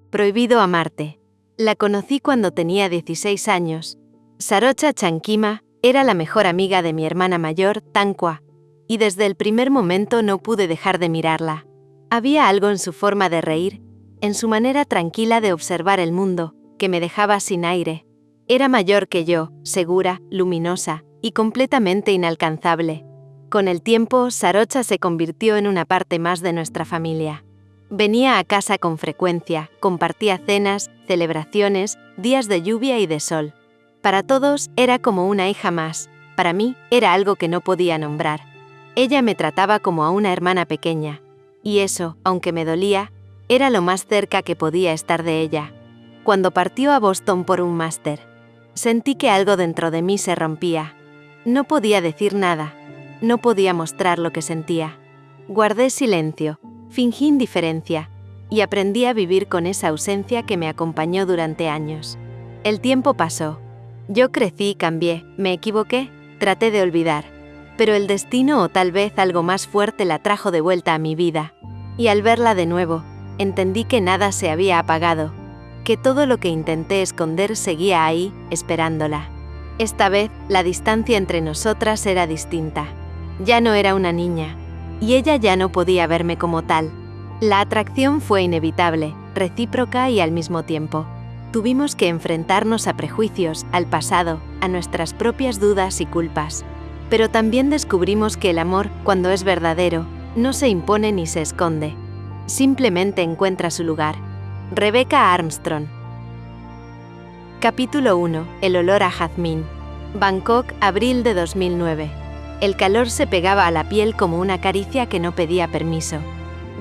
Prohibido amarte. La conocí cuando tenía 16 años. Sarocha Chankima era la mejor amiga de mi hermana mayor, Tankwa, y desde el primer momento no pude dejar de mirarla. Había algo en su forma de reír, en su manera tranquila de observar el mundo, que me dejaba sin aire. Era mayor que yo, segura, luminosa y completamente inalcanzable. Con el tiempo, Sarocha se convirtió en una parte más de nuestra familia. Venía a casa con frecuencia, compartía cenas, celebraciones, días de lluvia y de sol. Para todos era como una hija más, para mí era algo que no podía nombrar. Ella me trataba como a una hermana pequeña, y eso, aunque me dolía, era lo más cerca que podía estar de ella. Cuando partió a Boston por un máster, sentí que algo dentro de mí se rompía. No podía decir nada, no podía mostrar lo que sentía. Guardé silencio, fingí indiferencia, y aprendí a vivir con esa ausencia que me acompañó durante años. El tiempo pasó. Yo crecí y cambié, me equivoqué, traté de olvidar. Pero el destino o tal vez algo más fuerte la trajo de vuelta a mi vida. Y al verla de nuevo, entendí que nada se había apagado, que todo lo que intenté esconder seguía ahí, esperándola. Esta vez, la distancia entre nosotras era distinta. Ya no era una niña, y ella ya no podía verme como tal. La atracción fue inevitable, recíproca y al mismo tiempo. Tuvimos que enfrentarnos a prejuicios, al pasado, a nuestras propias dudas y culpas. Pero también descubrimos que el amor, cuando es verdadero, no se impone ni se esconde. Simplemente encuentra su lugar. Rebecca Armstrong. Capítulo 1. El olor a jazmín. Bangkok, abril de 2009. El calor se pegaba a la piel como una caricia que no pedía permiso.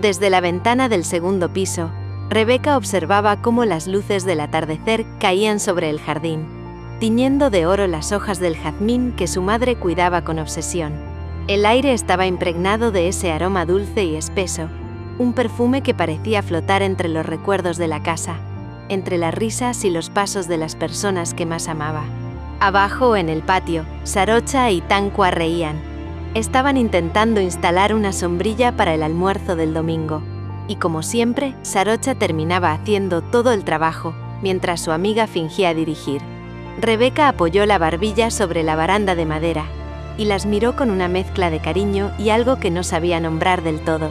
Desde la ventana del segundo piso, Rebecca observaba cómo las luces del atardecer caían sobre el jardín, tiñendo de oro las hojas del jazmín que su madre cuidaba con obsesión. El aire estaba impregnado de ese aroma dulce y espeso, un perfume que parecía flotar entre los recuerdos de la casa, entre las risas y los pasos de las personas que más amaba. Abajo, en el patio, Sarocha y Tankwa reían. Estaban intentando instalar una sombrilla para el almuerzo del domingo, y como siempre, Sarocha terminaba haciendo todo el trabajo, mientras su amiga fingía dirigir. Rebecca apoyó la barbilla sobre la baranda de madera, y las miró con una mezcla de cariño y algo que no sabía nombrar del todo.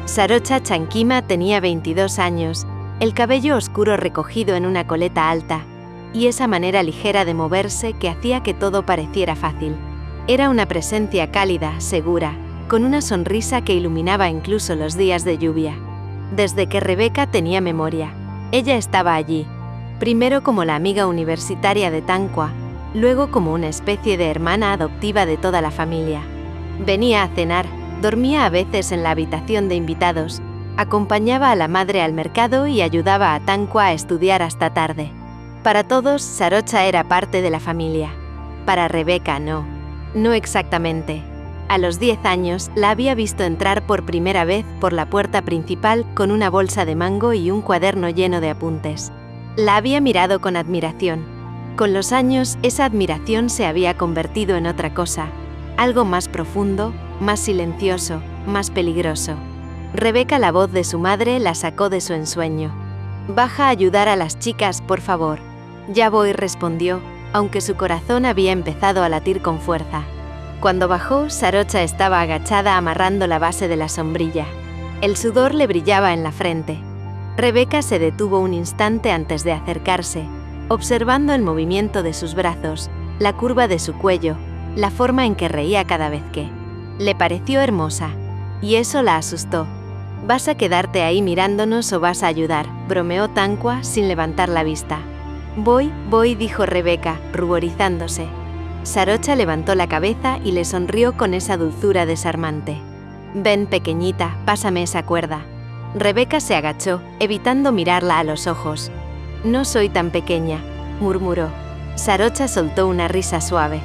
Sarocha Chankima tenía 22 años, el cabello oscuro recogido en una coleta alta, y esa manera ligera de moverse que hacía que todo pareciera fácil. Era una presencia cálida, segura, con una sonrisa que iluminaba incluso los días de lluvia. Desde que Rebecca tenía memoria, ella estaba allí, primero como la amiga universitaria de Tankwa, luego como una especie de hermana adoptiva de toda la familia. Venía a cenar, dormía a veces en la habitación de invitados, acompañaba a la madre al mercado y ayudaba a Tankwa a estudiar hasta tarde. Para todos, Sarocha era parte de la familia. Para Rebecca no exactamente. A los 10 años, la había visto entrar por primera vez por la puerta principal con una bolsa de mango y un cuaderno lleno de apuntes. La había mirado con admiración. Con los años, esa admiración se había convertido en otra cosa, algo más profundo, más silencioso, más peligroso. Rebecca, la voz de su madre, la sacó de su ensueño. «Baja a ayudar a las chicas, por favor». «Ya voy», respondió, aunque su corazón había empezado a latir con fuerza. Cuando bajó, Sarocha estaba agachada amarrando la base de la sombrilla. El sudor le brillaba en la frente. Rebecca se detuvo un instante antes de acercarse, observando el movimiento de sus brazos, la curva de su cuello, la forma en que reía cada vez que. Le pareció hermosa, y eso la asustó. «¿Vas a quedarte ahí mirándonos o vas a ayudar?», bromeó Tankwa sin levantar la vista. Voy», dijo Rebecca, ruborizándose. Sarocha levantó la cabeza y le sonrió con esa dulzura desarmante. «Ven, pequeñita, pásame esa cuerda». Rebecca se agachó, evitando mirarla a los ojos. «No soy tan pequeña», murmuró. Sarocha soltó una risa suave.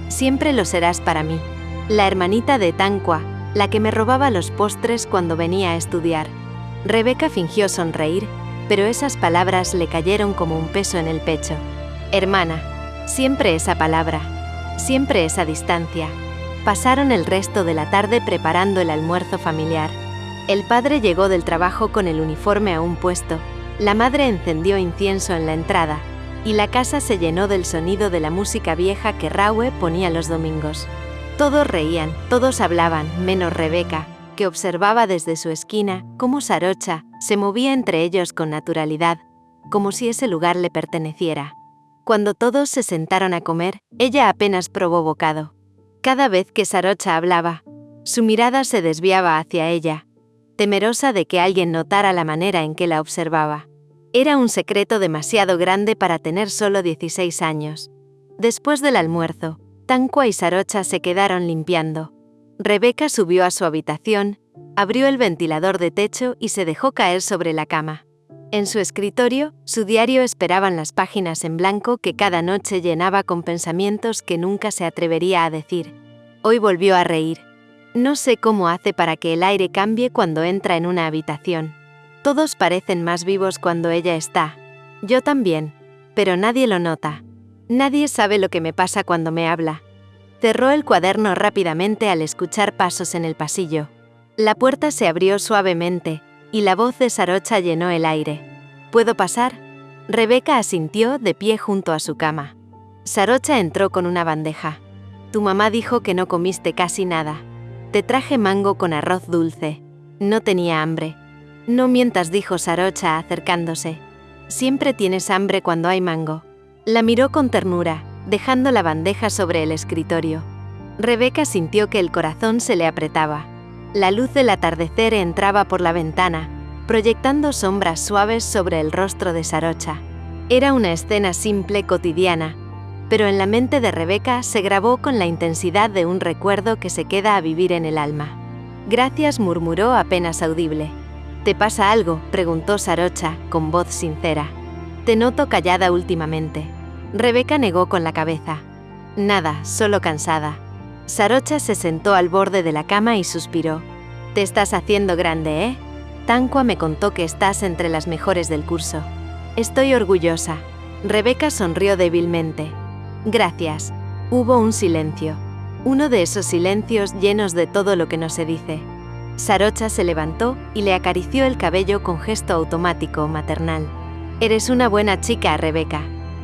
«Siempre lo serás para mí. La hermanita de Tankwa, la que me robaba los postres cuando venía a estudiar». Rebecca fingió sonreír, pero esas palabras le cayeron como un peso en el pecho. «Hermana». Siempre esa palabra. Siempre esa distancia. Pasaron el resto de la tarde preparando el almuerzo familiar. El padre llegó del trabajo con el uniforme aún puesto, La madre encendió incienso en la entrada, y la casa se llenó del sonido de la música vieja que Raue ponía los domingos. Todos reían, todos hablaban, menos Rebeca, que observaba desde su esquina cómo Sarocha se movía entre ellos con naturalidad, como si ese lugar le perteneciera. Cuando todos se sentaron a comer, ella apenas probó bocado. Cada vez que Sarocha hablaba, su mirada se desviaba hacia ella, temerosa de que alguien notara la manera en que la observaba. Era un secreto demasiado grande para tener solo 16 años. Después del almuerzo, Tankwa y Sarocha se quedaron limpiando. Rebeca subió a su habitación, abrió el ventilador de techo y se dejó caer sobre la cama. En su escritorio, su diario esperaban las páginas en blanco que cada noche llenaba con pensamientos que nunca se atrevería a decir. Hoy volvió a reír. No sé cómo hace para que el aire cambie cuando entra en una habitación. Todos parecen más vivos cuando ella está. Yo también, pero nadie lo nota. Nadie sabe lo que me pasa cuando me habla. Cerró el cuaderno rápidamente al escuchar pasos en el pasillo. La puerta se abrió suavemente, y la voz de Sarocha llenó el aire. ¿Puedo pasar? Rebeca asintió de pie junto a su cama. Sarocha entró con una bandeja. Tu mamá dijo que no comiste casi nada. Te traje mango con arroz dulce. No tenía hambre. No mientas, dijo Sarocha acercándose. Siempre tienes hambre cuando hay mango. La miró con ternura, dejando la bandeja sobre el escritorio. Rebeca sintió que el corazón se le apretaba. La luz del atardecer entraba por la ventana, proyectando sombras suaves sobre el rostro de Sarocha. Era una escena simple, cotidiana, pero en la mente de Rebeca se grabó con la intensidad de un recuerdo que se queda a vivir en el alma. Gracias, murmuró apenas audible. ¿Te pasa algo?, preguntó Sarocha, con voz sincera. Te noto callada últimamente. Rebeca negó con la cabeza. Nada, solo cansada. Sarocha se sentó al borde de la cama y suspiró. Te estás haciendo grande, ¿eh? Tankwa me contó que estás entre las mejores del curso. Estoy orgullosa. Rebeca sonrió débilmente. Gracias. Hubo un silencio. Uno de esos silencios llenos de todo lo que no se dice. Sarocha se levantó y le acarició el cabello con gesto automático, maternal. Eres una buena chica, Rebeca.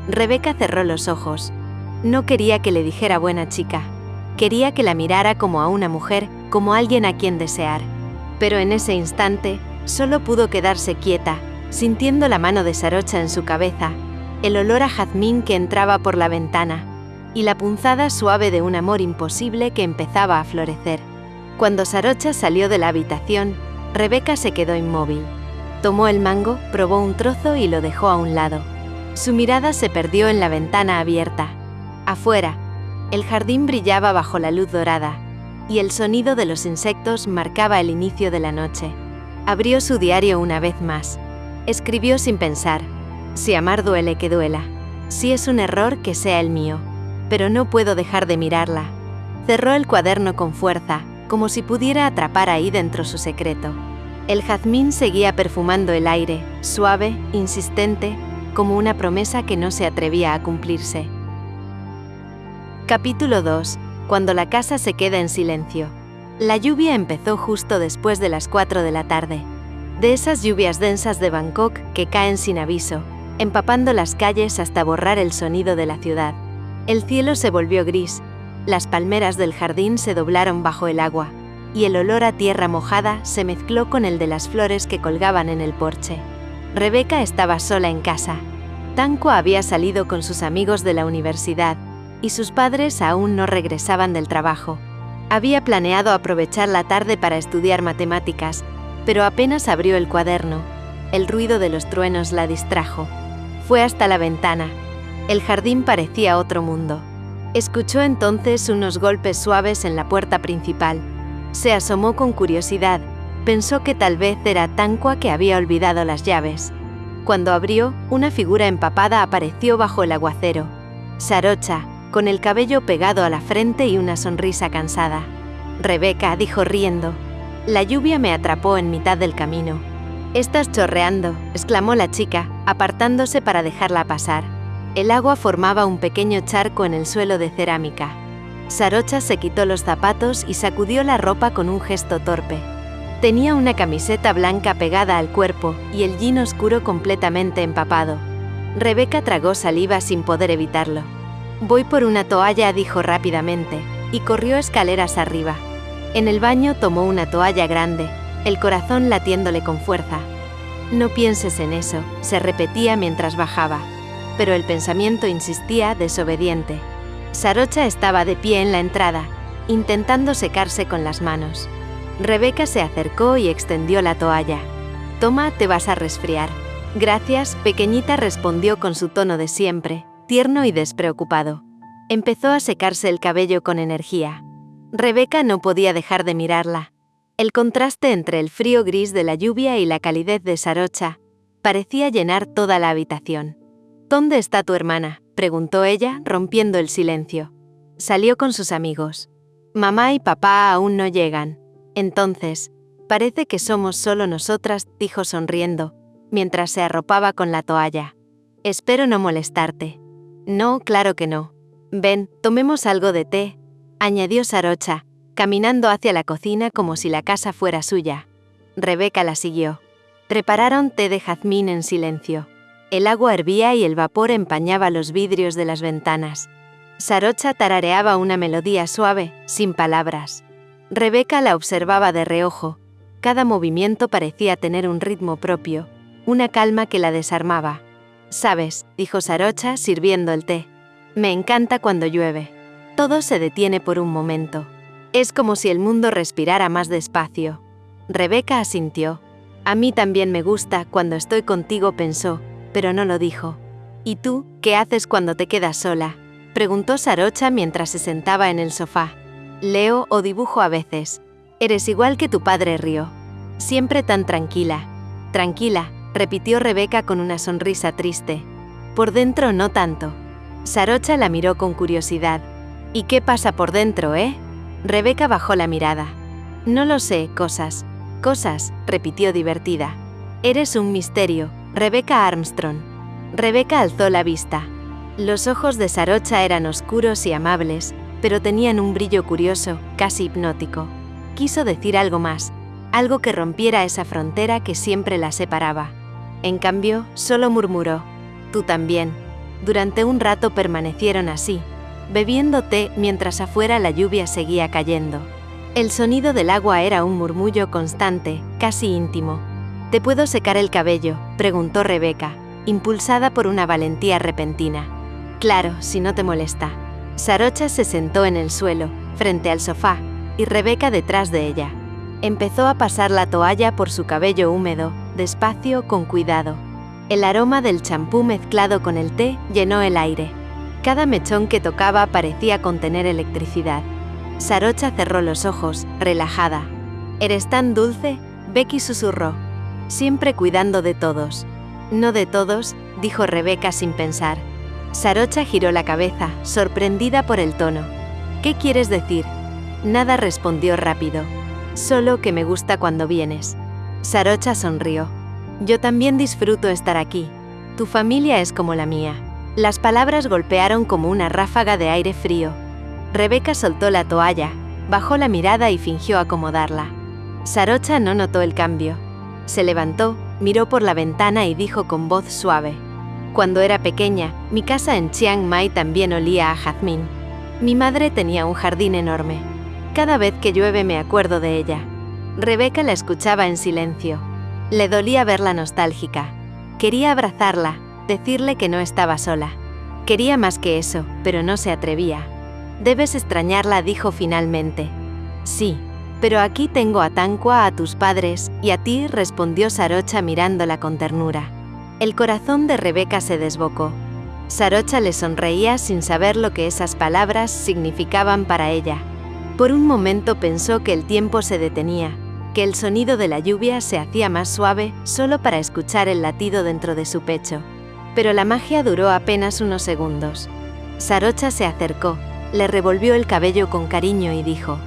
Rebeca cerró los ojos. No quería que le dijera buena chica. Quería que la mirara como a una mujer, como alguien a quien desear. Pero en ese instante, solo pudo quedarse quieta, sintiendo la mano de Sarocha en su cabeza, el olor a jazmín que entraba por la ventana, y la punzada suave de un amor imposible que empezaba a florecer. Cuando Sarocha salió de la habitación, Rebeca se quedó inmóvil. Tomó el mango, probó un trozo y lo dejó a un lado. Su mirada se perdió en la ventana abierta. Afuera, el jardín brillaba bajo la luz dorada, y el sonido de los insectos marcaba el inicio de la noche. Abrió su diario una vez más. Escribió sin pensar. Si amar duele, que duela. Si es un error, que sea el mío. Pero no puedo dejar de mirarla. Cerró el cuaderno con fuerza, como si pudiera atrapar ahí dentro su secreto. El jazmín seguía perfumando el aire, suave, insistente, como una promesa que no se atrevía a cumplirse. Capítulo 2. Cuando la casa se queda en silencio. La lluvia empezó justo después de las 4 de la tarde. De esas lluvias densas de Bangkok que caen sin aviso, empapando las calles hasta borrar el sonido de la ciudad. El cielo se volvió gris, las palmeras del jardín se doblaron bajo el agua, y el olor a tierra mojada se mezcló con el de las flores que colgaban en el porche. Rebeca estaba sola en casa. Tankwa había salido con sus amigos de la universidad, y sus padres aún no regresaban del trabajo. Había planeado aprovechar la tarde para estudiar matemáticas, pero apenas abrió el cuaderno. El ruido de los truenos la distrajo. Fue hasta la ventana. El jardín parecía otro mundo. Escuchó entonces unos golpes suaves en la puerta principal. Se asomó con curiosidad. Pensó que tal vez era Tankwa, que había olvidado las llaves. Cuando abrió, una figura empapada apareció bajo el aguacero. Sarocha, con el cabello pegado a la frente y una sonrisa cansada. Rebeca, dijo riendo. La lluvia me atrapó en mitad del camino. «Estás chorreando», exclamó la chica, apartándose para dejarla pasar. El agua formaba un pequeño charco en el suelo de cerámica. Sarocha se quitó los zapatos y sacudió la ropa con un gesto torpe. Tenía una camiseta blanca pegada al cuerpo y el jean oscuro completamente empapado. Rebeca tragó saliva sin poder evitarlo. «Voy por una toalla», dijo rápidamente, y corrió escaleras arriba. En el baño tomó una toalla grande, el corazón latiéndole con fuerza. «No pienses en eso», se repetía mientras bajaba. Pero el pensamiento insistía, desobediente. Sarocha estaba de pie en la entrada, intentando secarse con las manos. Rebeca se acercó y extendió la toalla. «Toma, te vas a resfriar». «Gracias, pequeñita», respondió con su tono de siempre, tierno y despreocupado. Empezó a secarse el cabello con energía. Rebeca no podía dejar de mirarla. El contraste entre el frío gris de la lluvia y la calidez de Sarocha parecía llenar toda la habitación. «¿Dónde está tu hermana?», preguntó ella, rompiendo el silencio. «Salió con sus amigos. Mamá y papá aún no llegan. Entonces, parece que somos solo nosotras», dijo sonriendo, mientras se arropaba con la toalla. «Espero no molestarte». «No, claro que no. Ven, tomemos algo de té», añadió Sarocha, caminando hacia la cocina como si la casa fuera suya. Rebeca la siguió. Prepararon té de jazmín en silencio. El agua hervía y el vapor empañaba los vidrios de las ventanas. Sarocha tarareaba una melodía suave, sin palabras. Rebeca la observaba de reojo. Cada movimiento parecía tener un ritmo propio, una calma que la desarmaba. «Sabes», dijo Sarocha sirviendo el té, «me encanta cuando llueve. Todo se detiene por un momento. Es como si el mundo respirara más despacio». Rebeca asintió. «A mí también me gusta cuando estoy contigo», pensó, pero no lo dijo. «¿Y tú, qué haces cuando te quedas sola?», preguntó Sarocha mientras se sentaba en el sofá. «Leo o dibujo a veces». «Eres igual que tu padre», rió. «Siempre tan tranquila». «Tranquila», repitió Rebeca con una sonrisa triste. «Por dentro no tanto». Sarocha la miró con curiosidad. «¿Y qué pasa por dentro, eh?». Rebeca bajó la mirada. «No lo sé, cosas». «Cosas», repitió divertida. «Eres un misterio, Rebecca Armstrong». Rebeca alzó la vista. Los ojos de Sarocha eran oscuros y amables, pero tenían un brillo curioso, casi hipnótico. Quiso decir algo más, algo que rompiera esa frontera que siempre la separaba. En cambio, solo murmuró: «Tú también». Durante un rato permanecieron así, bebiendo té mientras afuera la lluvia seguía cayendo. El sonido del agua era un murmullo constante, casi íntimo. «¿Te puedo secar el cabello?», preguntó Rebeca, impulsada por una valentía repentina. «Claro, si no te molesta». Sarocha se sentó en el suelo, frente al sofá, y Rebeca detrás de ella. Empezó a pasar la toalla por su cabello húmedo, despacio, con cuidado. El aroma del champú mezclado con el té llenó el aire. Cada mechón que tocaba parecía contener electricidad. Sarocha cerró los ojos, relajada. «Eres tan dulce», Becky susurró. «Siempre cuidando de todos». «No de todos», dijo Rebeca sin pensar. Sarocha giró la cabeza, sorprendida por el tono. «¿Qué quieres decir?». «Nada», respondió rápido. «Solo que me gusta cuando vienes». Sarocha sonrió. «Yo también disfruto estar aquí. Tu familia es como la mía». Las palabras golpearon como una ráfaga de aire frío. Rebeca soltó la toalla, bajó la mirada y fingió acomodarla. Sarocha no notó el cambio. Se levantó, miró por la ventana y dijo con voz suave: «Cuando era pequeña, mi casa en Chiang Mai también olía a jazmín. Mi madre tenía un jardín enorme. Cada vez que llueve me acuerdo de ella». Rebeca la escuchaba en silencio. Le dolía verla nostálgica. Quería abrazarla, decirle que no estaba sola. Quería más que eso, pero no se atrevía. «Debes extrañarla», dijo finalmente. «Sí, pero aquí tengo a Tankwa, a tus padres, y a ti», respondió Sarocha mirándola con ternura. El corazón de Rebeca se desbocó. Sarocha le sonreía sin saber lo que esas palabras significaban para ella. Por un momento pensó que el tiempo se detenía, que el sonido de la lluvia se hacía más suave solo para escuchar el latido dentro de su pecho. Pero la magia duró apenas unos segundos. Sarocha se acercó, le revolvió el cabello con cariño y dijo: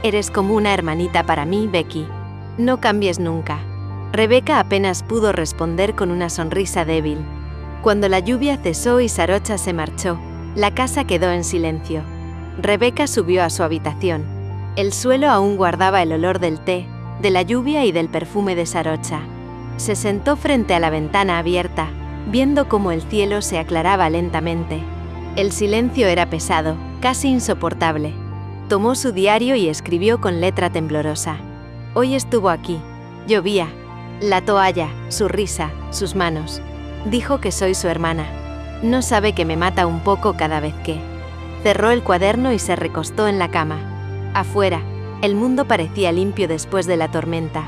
«Eres como una hermanita para mí, Becky. No cambies nunca». Rebeca apenas pudo responder con una sonrisa débil. Cuando la lluvia cesó y Sarocha se marchó, la casa quedó en silencio. Rebeca subió a su habitación. El suelo aún guardaba el olor del té, de la lluvia y del perfume de Sarocha. Se sentó frente a la ventana abierta, viendo cómo el cielo se aclaraba lentamente. El silencio era pesado, casi insoportable. Tomó su diario y escribió con letra temblorosa. Hoy estuvo aquí. Llovía. La toalla, su risa, sus manos. Dijo que soy su hermana. No sabe que me mata un poco cada vez que... Cerró el cuaderno y se recostó en la cama. Afuera, el mundo parecía limpio después de la tormenta.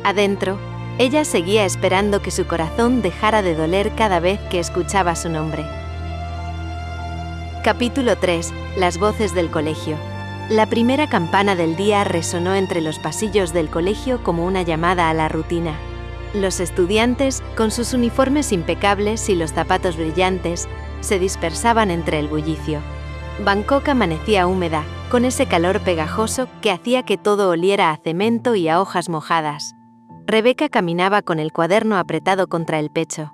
Adentro, ella seguía esperando que su corazón dejara de doler cada vez que escuchaba su nombre. Capítulo 3. Las voces del colegio. La primera campana del día resonó entre los pasillos del colegio como una llamada a la rutina. Los estudiantes, con sus uniformes impecables y los zapatos brillantes, se dispersaban entre el bullicio. Bangkok amanecía húmeda, con ese calor pegajoso que hacía que todo oliera a cemento y a hojas mojadas. Rebeca caminaba con el cuaderno apretado contra el pecho.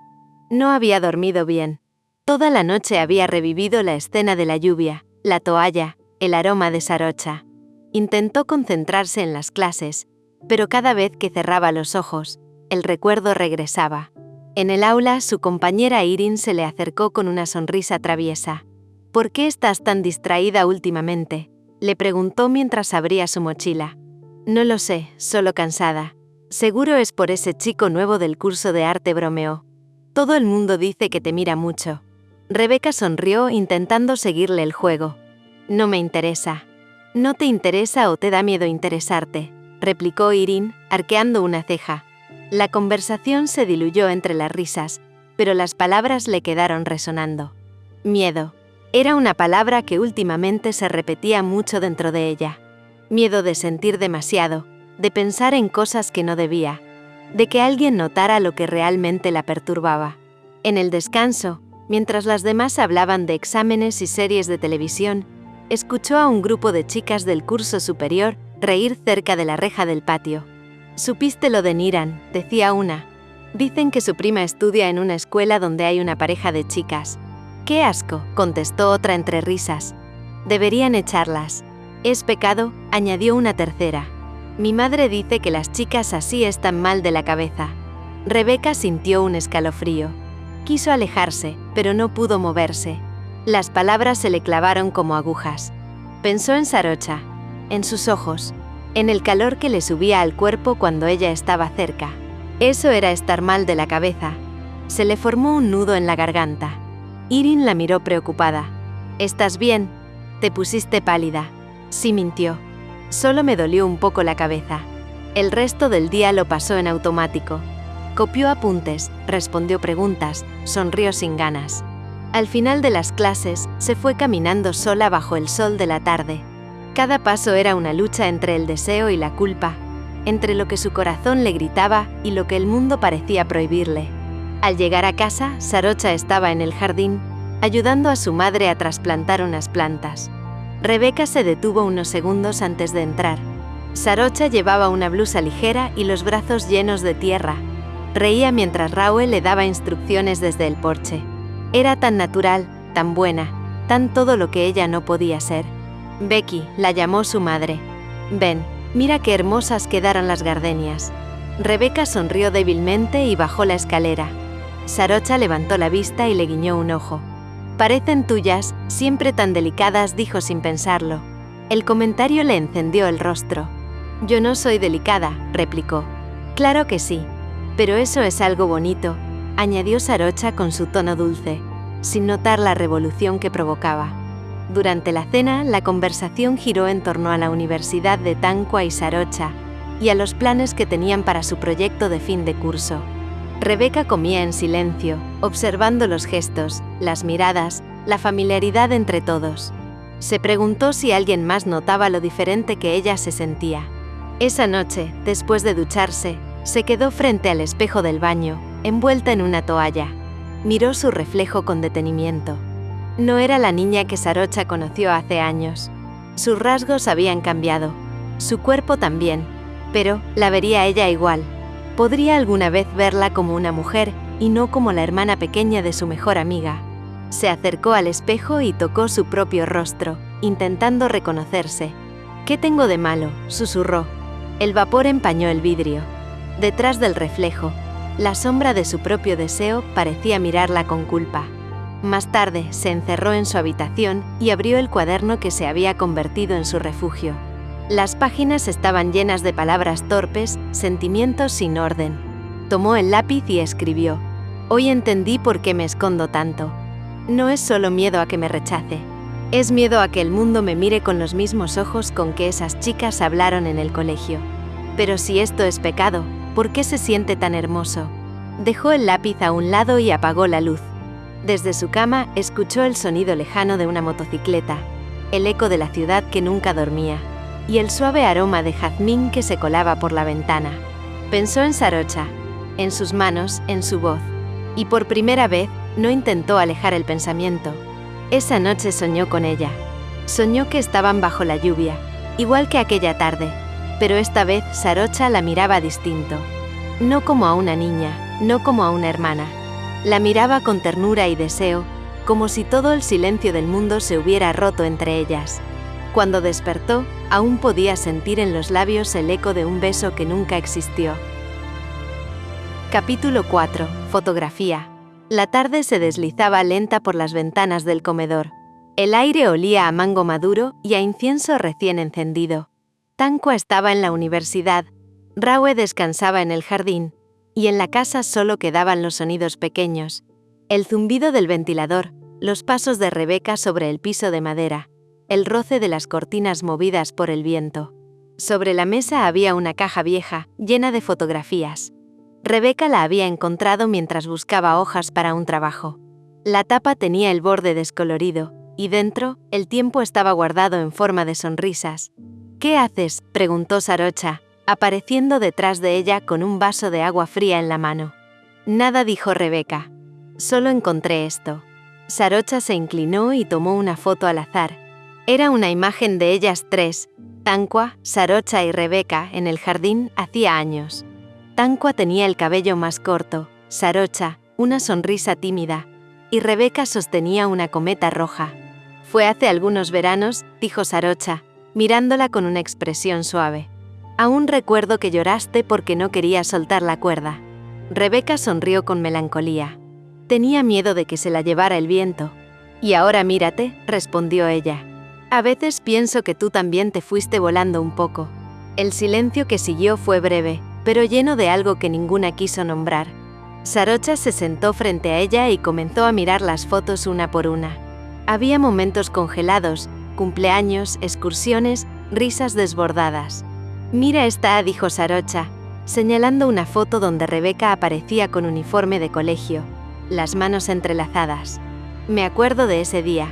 No había dormido bien. Toda la noche había revivido la escena de la lluvia, la toalla, el aroma de Sarocha. Intentó concentrarse en las clases, pero cada vez que cerraba los ojos, el recuerdo regresaba. En el aula, su compañera Irin se le acercó con una sonrisa traviesa. «¿Por qué estás tan distraída últimamente?», le preguntó mientras abría su mochila. «No lo sé, solo cansada. Seguro es por ese chico nuevo del curso de arte», bromeó. «Todo el mundo dice que te mira mucho». Rebeca sonrió intentando seguirle el juego. «No me interesa». «¿No te interesa o te da miedo interesarte?», replicó Irin, arqueando una ceja. La conversación se diluyó entre las risas, pero las palabras le quedaron resonando. Miedo. Era una palabra que últimamente se repetía mucho dentro de ella. Miedo de sentir demasiado, de pensar en cosas que no debía, de que alguien notara lo que realmente la perturbaba. En el descanso, mientras las demás hablaban de exámenes y series de televisión, escuchó a un grupo de chicas del curso superior reír cerca de la reja del patio. «¿Supiste lo de Niran?», decía una. «Dicen que su prima estudia en una escuela donde hay una pareja de chicas». «¡Qué asco!», contestó otra entre risas. «Deberían echarlas». «Es pecado», añadió una tercera. «Mi madre dice que las chicas así están mal de la cabeza». Rebeca sintió un escalofrío. Quiso alejarse, pero no pudo moverse. Las palabras se le clavaron como agujas. Pensó en Sarocha, en sus ojos, en el calor que le subía al cuerpo cuando ella estaba cerca. Eso era estar mal de la cabeza. Se le formó un nudo en la garganta. Irin la miró preocupada. «¿Estás bien? Te pusiste pálida». Sí, mintió. «Solo me dolió un poco la cabeza». El resto del día lo pasó en automático. Copió apuntes, respondió preguntas, sonrió sin ganas. Al final de las clases, se fue caminando sola bajo el sol de la tarde. Cada paso era una lucha entre el deseo y la culpa, entre lo que su corazón le gritaba y lo que el mundo parecía prohibirle. Al llegar a casa, Sarocha estaba en el jardín, ayudando a su madre a trasplantar unas plantas. Rebeca se detuvo unos segundos antes de entrar. Sarocha llevaba una blusa ligera y los brazos llenos de tierra. Reía mientras Raúl le daba instrucciones desde el porche. Era tan natural, tan buena, tan todo lo que ella no podía ser. «Becky», la llamó su madre. «Ven, mira qué hermosas quedaron las gardenias». Rebeca sonrió débilmente y bajó la escalera. Sarocha levantó la vista y le guiñó un ojo. «Parecen tuyas, siempre tan delicadas», dijo sin pensarlo. El comentario le encendió el rostro. «Yo no soy delicada», replicó. «Claro que sí. Pero eso es algo bonito», añadió Sarocha con su tono dulce, sin notar la revolución que provocaba. Durante la cena, la conversación giró en torno a la Universidad de Tankwa y Sarocha, y a los planes que tenían para su proyecto de fin de curso. Rebeca comía en silencio, observando los gestos, las miradas, la familiaridad entre todos. Se preguntó si alguien más notaba lo diferente que ella se sentía. Esa noche, después de ducharse, se quedó frente al espejo del baño, envuelta en una toalla. Miró su reflejo con detenimiento. No era la niña que Sarocha conoció hace años. Sus rasgos habían cambiado, su cuerpo también, pero la vería ella igual. Podría alguna vez verla como una mujer y no como la hermana pequeña de su mejor amiga. Se acercó al espejo y tocó su propio rostro, intentando reconocerse. «¿Qué tengo de malo?», susurró. El vapor empañó el vidrio. Detrás del reflejo, la sombra de su propio deseo parecía mirarla con culpa. Más tarde, se encerró en su habitación y abrió el cuaderno que se había convertido en su refugio. Las páginas estaban llenas de palabras torpes, sentimientos sin orden. Tomó el lápiz y escribió: «Hoy entendí por qué me escondo tanto. No es solo miedo a que me rechace. Es miedo a que el mundo me mire con los mismos ojos con que esas chicas hablaron en el colegio. Pero si esto es pecado, ¿por qué se siente tan hermoso?». Dejó el lápiz a un lado y apagó la luz. Desde su cama escuchó el sonido lejano de una motocicleta, el eco de la ciudad que nunca dormía, y el suave aroma de jazmín que se colaba por la ventana. Pensó en Sarocha, en sus manos, en su voz, y por primera vez no intentó alejar el pensamiento. Esa noche soñó con ella. Soñó que estaban bajo la lluvia, igual que aquella tarde, pero esta vez Sarocha la miraba distinto. No como a una niña, no como a una hermana. La miraba con ternura y deseo, como si todo el silencio del mundo se hubiera roto entre ellas. Cuando despertó, aún podía sentir en los labios el eco de un beso que nunca existió. Capítulo 4. Fotografía. La tarde se deslizaba lenta por las ventanas del comedor. El aire olía a mango maduro y a incienso recién encendido. Tankwa estaba en la universidad, Raue descansaba en el jardín, y en la casa solo quedaban los sonidos pequeños: el zumbido del ventilador, los pasos de Rebeca sobre el piso de madera, el roce de las cortinas movidas por el viento. Sobre la mesa había una caja vieja, llena de fotografías. Rebeca la había encontrado mientras buscaba hojas para un trabajo. La tapa tenía el borde descolorido, y dentro, el tiempo estaba guardado en forma de sonrisas. «¿Qué haces?», preguntó Sarocha, apareciendo detrás de ella con un vaso de agua fría en la mano. «Nada», dijo Rebeca. «Solo encontré esto». Sarocha se inclinó y tomó una foto al azar. Era una imagen de ellas tres, Tankwa, Sarocha y Rebeca, en el jardín hacía años. Tankwa tenía el cabello más corto, Sarocha, una sonrisa tímida, y Rebeca sostenía una cometa roja. «Fue hace algunos veranos», dijo Sarocha, mirándola con una expresión suave. «Aún recuerdo que lloraste porque no querías soltar la cuerda». Rebeca sonrió con melancolía. Tenía miedo de que se la llevara el viento. «Y ahora mírate», respondió ella. «A veces pienso que tú también te fuiste volando un poco». El silencio que siguió fue breve, pero lleno de algo que ninguna quiso nombrar. Sarocha se sentó frente a ella y comenzó a mirar las fotos una por una. Había momentos congelados, cumpleaños, excursiones, risas desbordadas. «Mira esta», dijo Sarocha, señalando una foto donde Rebeca aparecía con uniforme de colegio, las manos entrelazadas. «Me acuerdo de ese día.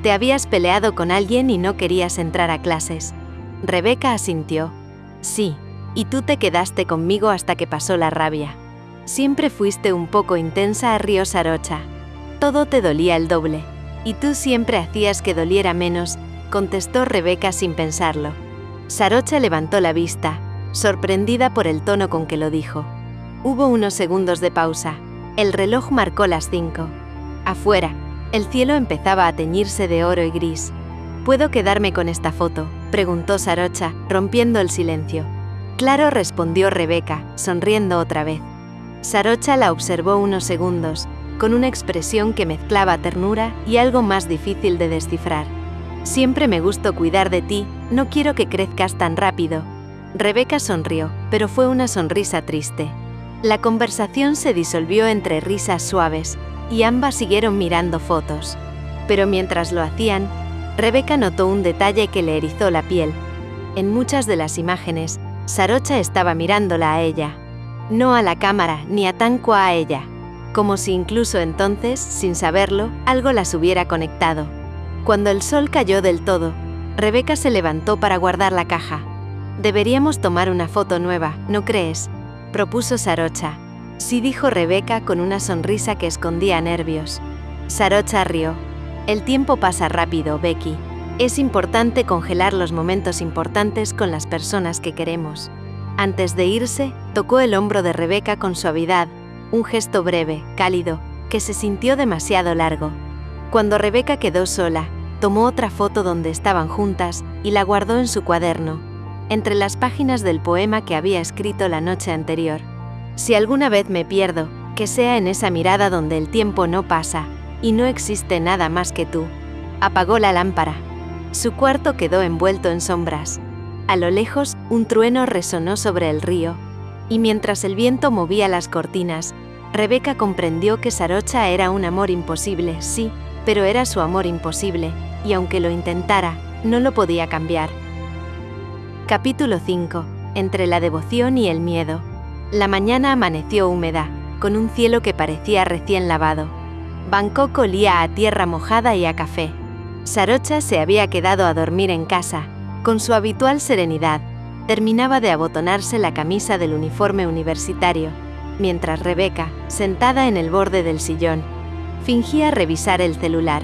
Te habías peleado con alguien y no querías entrar a clases». Rebeca asintió. «Sí, y tú te quedaste conmigo hasta que pasó la rabia». «Siempre fuiste un poco intensa», rió Sarocha. «Todo te dolía el doble. Y tú siempre hacías que doliera menos», contestó Rebeca sin pensarlo. Sarocha levantó la vista, sorprendida por el tono con que lo dijo. Hubo unos segundos de pausa. El reloj marcó las 5. Afuera, el cielo empezaba a teñirse de oro y gris. «¿Puedo quedarme con esta foto?», preguntó Sarocha, rompiendo el silencio. «Claro», respondió Rebeca, sonriendo otra vez. Sarocha la observó unos segundos, con una expresión que mezclaba ternura y algo más difícil de descifrar. «Siempre me gustó cuidar de ti, no quiero que crezcas tan rápido». Rebeca sonrió, pero fue una sonrisa triste. La conversación se disolvió entre risas suaves, y ambas siguieron mirando fotos. Pero mientras lo hacían, Rebeca notó un detalle que le erizó la piel. En muchas de las imágenes, Sarocha estaba mirándola a ella. No a la cámara, ni a Tankwa a ella. Como si incluso entonces, sin saberlo, algo las hubiera conectado. Cuando el sol cayó del todo, Rebeca se levantó para guardar la caja. «Deberíamos tomar una foto nueva, ¿no crees?», propuso Sarocha. «Sí», dijo Rebeca con una sonrisa que escondía nervios. Sarocha rió. «El tiempo pasa rápido, Becky. Es importante congelar los momentos importantes con las personas que queremos». Antes de irse, tocó el hombro de Rebeca con suavidad, un gesto breve, cálido, que se sintió demasiado largo. Cuando Rebeca quedó sola, tomó otra foto donde estaban juntas y la guardó en su cuaderno. entre las páginas del poema que había escrito la noche anterior. Si alguna vez me pierdo, que sea en esa mirada donde el tiempo no pasa, y no existe nada más que tú. Apagó la lámpara. Su cuarto quedó envuelto en sombras. A lo lejos, un trueno resonó sobre el río, y mientras el viento movía las cortinas, Rebeca comprendió que Sarocha era un amor imposible, sí, pero era su amor imposible, y aunque lo intentara, no lo podía cambiar. Capítulo 5. Entre la devoción y el miedo. La mañana amaneció húmeda, con un cielo que parecía recién lavado. Bangkok olía a tierra mojada y a café. Sarocha se había quedado a dormir en casa, con su habitual serenidad. Terminaba de abotonarse la camisa del uniforme universitario, mientras Rebeca, sentada en el borde del sillón, fingía revisar el celular.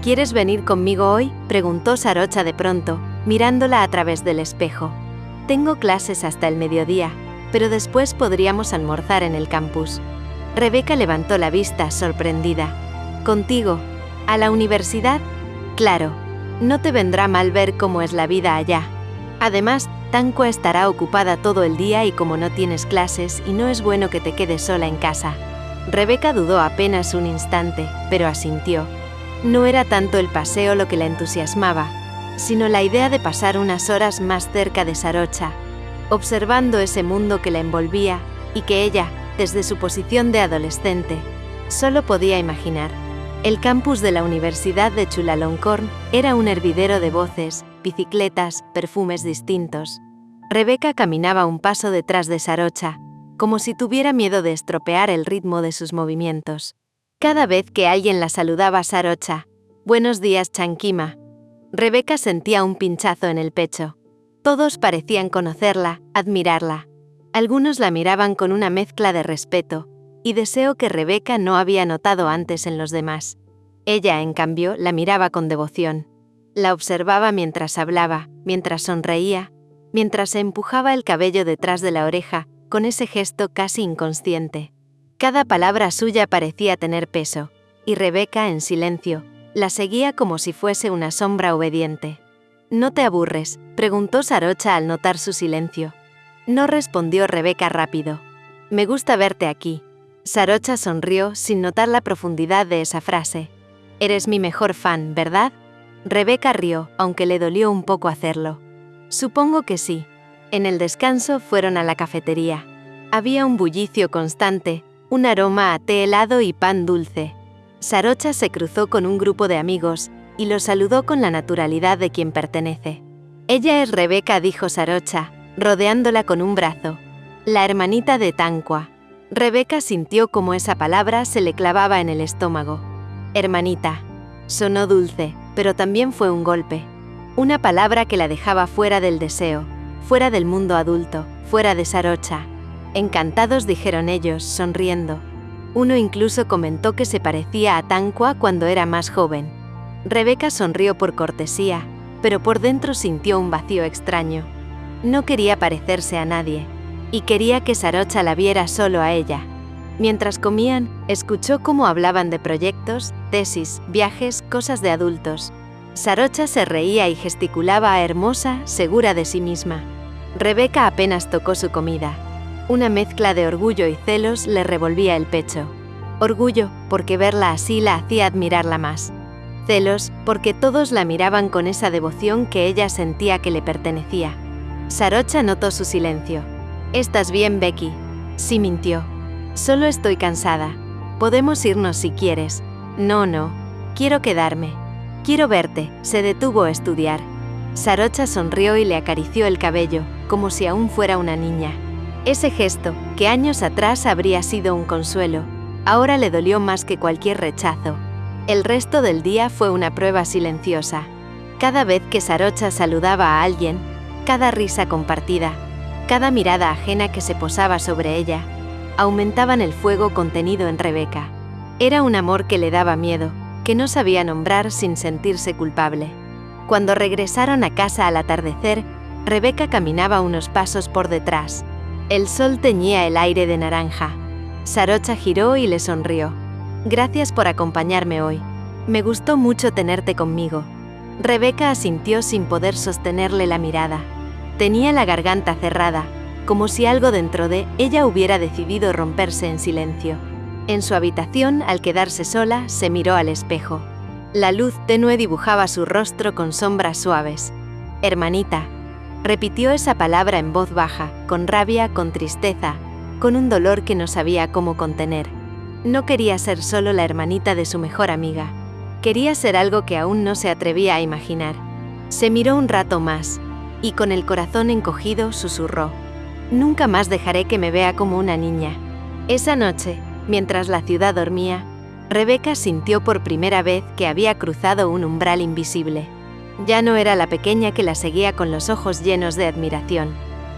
¿Quieres venir conmigo hoy?, preguntó Sarocha de pronto, mirándola a través del espejo. Tengo clases hasta el mediodía, pero después podríamos almorzar en el campus. Rebeca levantó la vista, sorprendida. ¿Contigo? ¿A la universidad? Claro. No te vendrá mal ver cómo es la vida allá. Además, Tankwa estará ocupada todo el día y como no tienes clases y no es bueno que te quedes sola en casa. Rebeca dudó apenas un instante, pero asintió. No era tanto el paseo lo que la entusiasmaba, sino la idea de pasar unas horas más cerca de Sarocha, observando ese mundo que la envolvía y que ella, desde su posición de adolescente, solo podía imaginar. El campus de la Universidad de Chulalongkorn era un hervidero de voces, bicicletas, perfumes distintos. Rebeca caminaba un paso detrás de Sarocha, como si tuviera miedo de estropear el ritmo de sus movimientos. Cada vez que alguien la saludaba, Sarocha, «Buenos días, Chankima», Rebeca sentía un pinchazo en el pecho. Todos parecían conocerla, admirarla. Algunos la miraban con una mezcla de respeto y deseo que Rebeca no había notado antes en los demás. Ella, en cambio, la miraba con devoción. La observaba mientras hablaba, mientras sonreía, mientras se empujaba el cabello detrás de la oreja, con ese gesto casi inconsciente. Cada palabra suya parecía tener peso, y Rebeca, en silencio, la seguía como si fuese una sombra obediente. «¿No te aburres?», preguntó Sarocha al notar su silencio. No respondió Rebeca rápido. «Me gusta verte aquí». Sarocha sonrió sin notar la profundidad de esa frase. «Eres mi mejor fan, ¿verdad?». Rebeca rió, aunque le dolió un poco hacerlo. «Supongo que sí». En el descanso fueron a la cafetería. Había un bullicio constante, un aroma a té helado y pan dulce. Sarocha se cruzó con un grupo de amigos y los saludó con la naturalidad de quien pertenece. «Ella es Rebeca», dijo Sarocha, rodeándola con un brazo. «La hermanita de Tankwa». Rebeca sintió como esa palabra se le clavaba en el estómago. «Hermanita». Sonó dulce, pero también fue un golpe. Una palabra que la dejaba fuera del deseo, fuera del mundo adulto, fuera de Sarocha. «Encantados», dijeron ellos, sonriendo. Uno incluso comentó que se parecía a Tankwa cuando era más joven. Rebeca sonrió por cortesía, pero por dentro sintió un vacío extraño. No quería parecerse a nadie, y quería que Sarocha la viera solo a ella. Mientras comían, escuchó cómo hablaban de proyectos, tesis, viajes, cosas de adultos. Sarocha se reía y gesticulaba hermosa, segura de sí misma. Rebeca apenas tocó su comida. Una mezcla de orgullo y celos le revolvía el pecho. Orgullo, porque verla así la hacía admirarla más. Celos, porque todos la miraban con esa devoción que ella sentía que le pertenecía. Sarocha notó su silencio. «¿Estás bien, Becky?». Sí, mintió. «Solo estoy cansada. Podemos irnos si quieres». No. Quiero quedarme. Quiero verte». Se detuvo a estudiar. Sarocha sonrió y le acarició el cabello, como si aún fuera una niña. Ese gesto, que años atrás habría sido un consuelo, ahora le dolió más que cualquier rechazo. El resto del día fue una prueba silenciosa. Cada vez que Sarocha saludaba a alguien, cada risa compartida, cada mirada ajena que se posaba sobre ella, aumentaban el fuego contenido en Rebeca. Era un amor que le daba miedo, que no sabía nombrar sin sentirse culpable. Cuando regresaron a casa al atardecer, Rebeca caminaba unos pasos por detrás. El sol teñía el aire de naranja. Sarocha giró y le sonrió. «Gracias por acompañarme hoy. Me gustó mucho tenerte conmigo». Rebeca asintió sin poder sostenerle la mirada. Tenía la garganta cerrada, como si algo dentro de ella hubiera decidido romperse en silencio. En su habitación, al quedarse sola, se miró al espejo. La luz tenue dibujaba su rostro con sombras suaves. «Hermanita», repitió esa palabra en voz baja, con rabia, con tristeza, con un dolor que no sabía cómo contener. No quería ser solo la hermanita de su mejor amiga. Quería ser algo que aún no se atrevía a imaginar. Se miró un rato más, y con el corazón encogido susurró: «Nunca más dejaré que me vea como una niña». Esa noche, mientras la ciudad dormía, Rebeca sintió por primera vez que había cruzado un umbral invisible. Ya no era la pequeña que la seguía con los ojos llenos de admiración.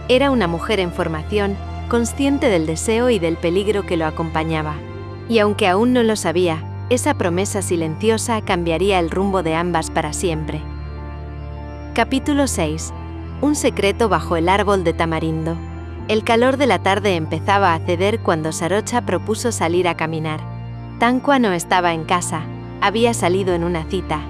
Era una mujer en formación, consciente del deseo y del peligro que lo acompañaba. Y aunque aún no lo sabía, esa promesa silenciosa cambiaría el rumbo de ambas para siempre. Capítulo 6. Un secreto bajo el árbol de tamarindo. El calor de la tarde empezaba a ceder cuando Sarocha propuso salir a caminar. Tankwa no estaba en casa, había salido en una cita.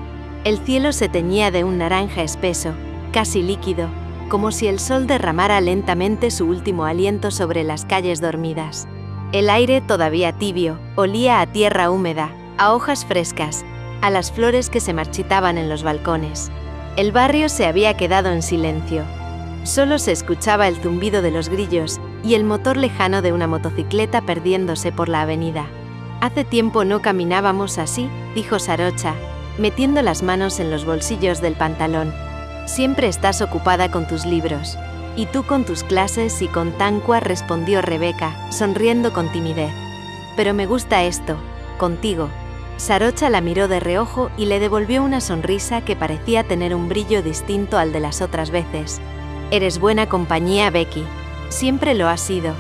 El cielo se teñía de un naranja espeso, casi líquido, como si el sol derramara lentamente su último aliento sobre las calles dormidas. El aire, todavía tibio, olía a tierra húmeda, a hojas frescas, a las flores que se marchitaban en los balcones. El barrio se había quedado en silencio. Solo se escuchaba el zumbido de los grillos y el motor lejano de una motocicleta perdiéndose por la avenida. «Hace tiempo no caminábamos así», dijo Sarocha, metiendo las manos en los bolsillos del pantalón. «Siempre estás ocupada con tus libros. Y tú con tus clases y con Tankwa», respondió Rebeca, sonriendo con timidez. «Pero me gusta esto, contigo». Sarocha la miró de reojo y le devolvió una sonrisa que parecía tener un brillo distinto al de las otras veces. «Eres buena compañía, Becky. Siempre lo has sido».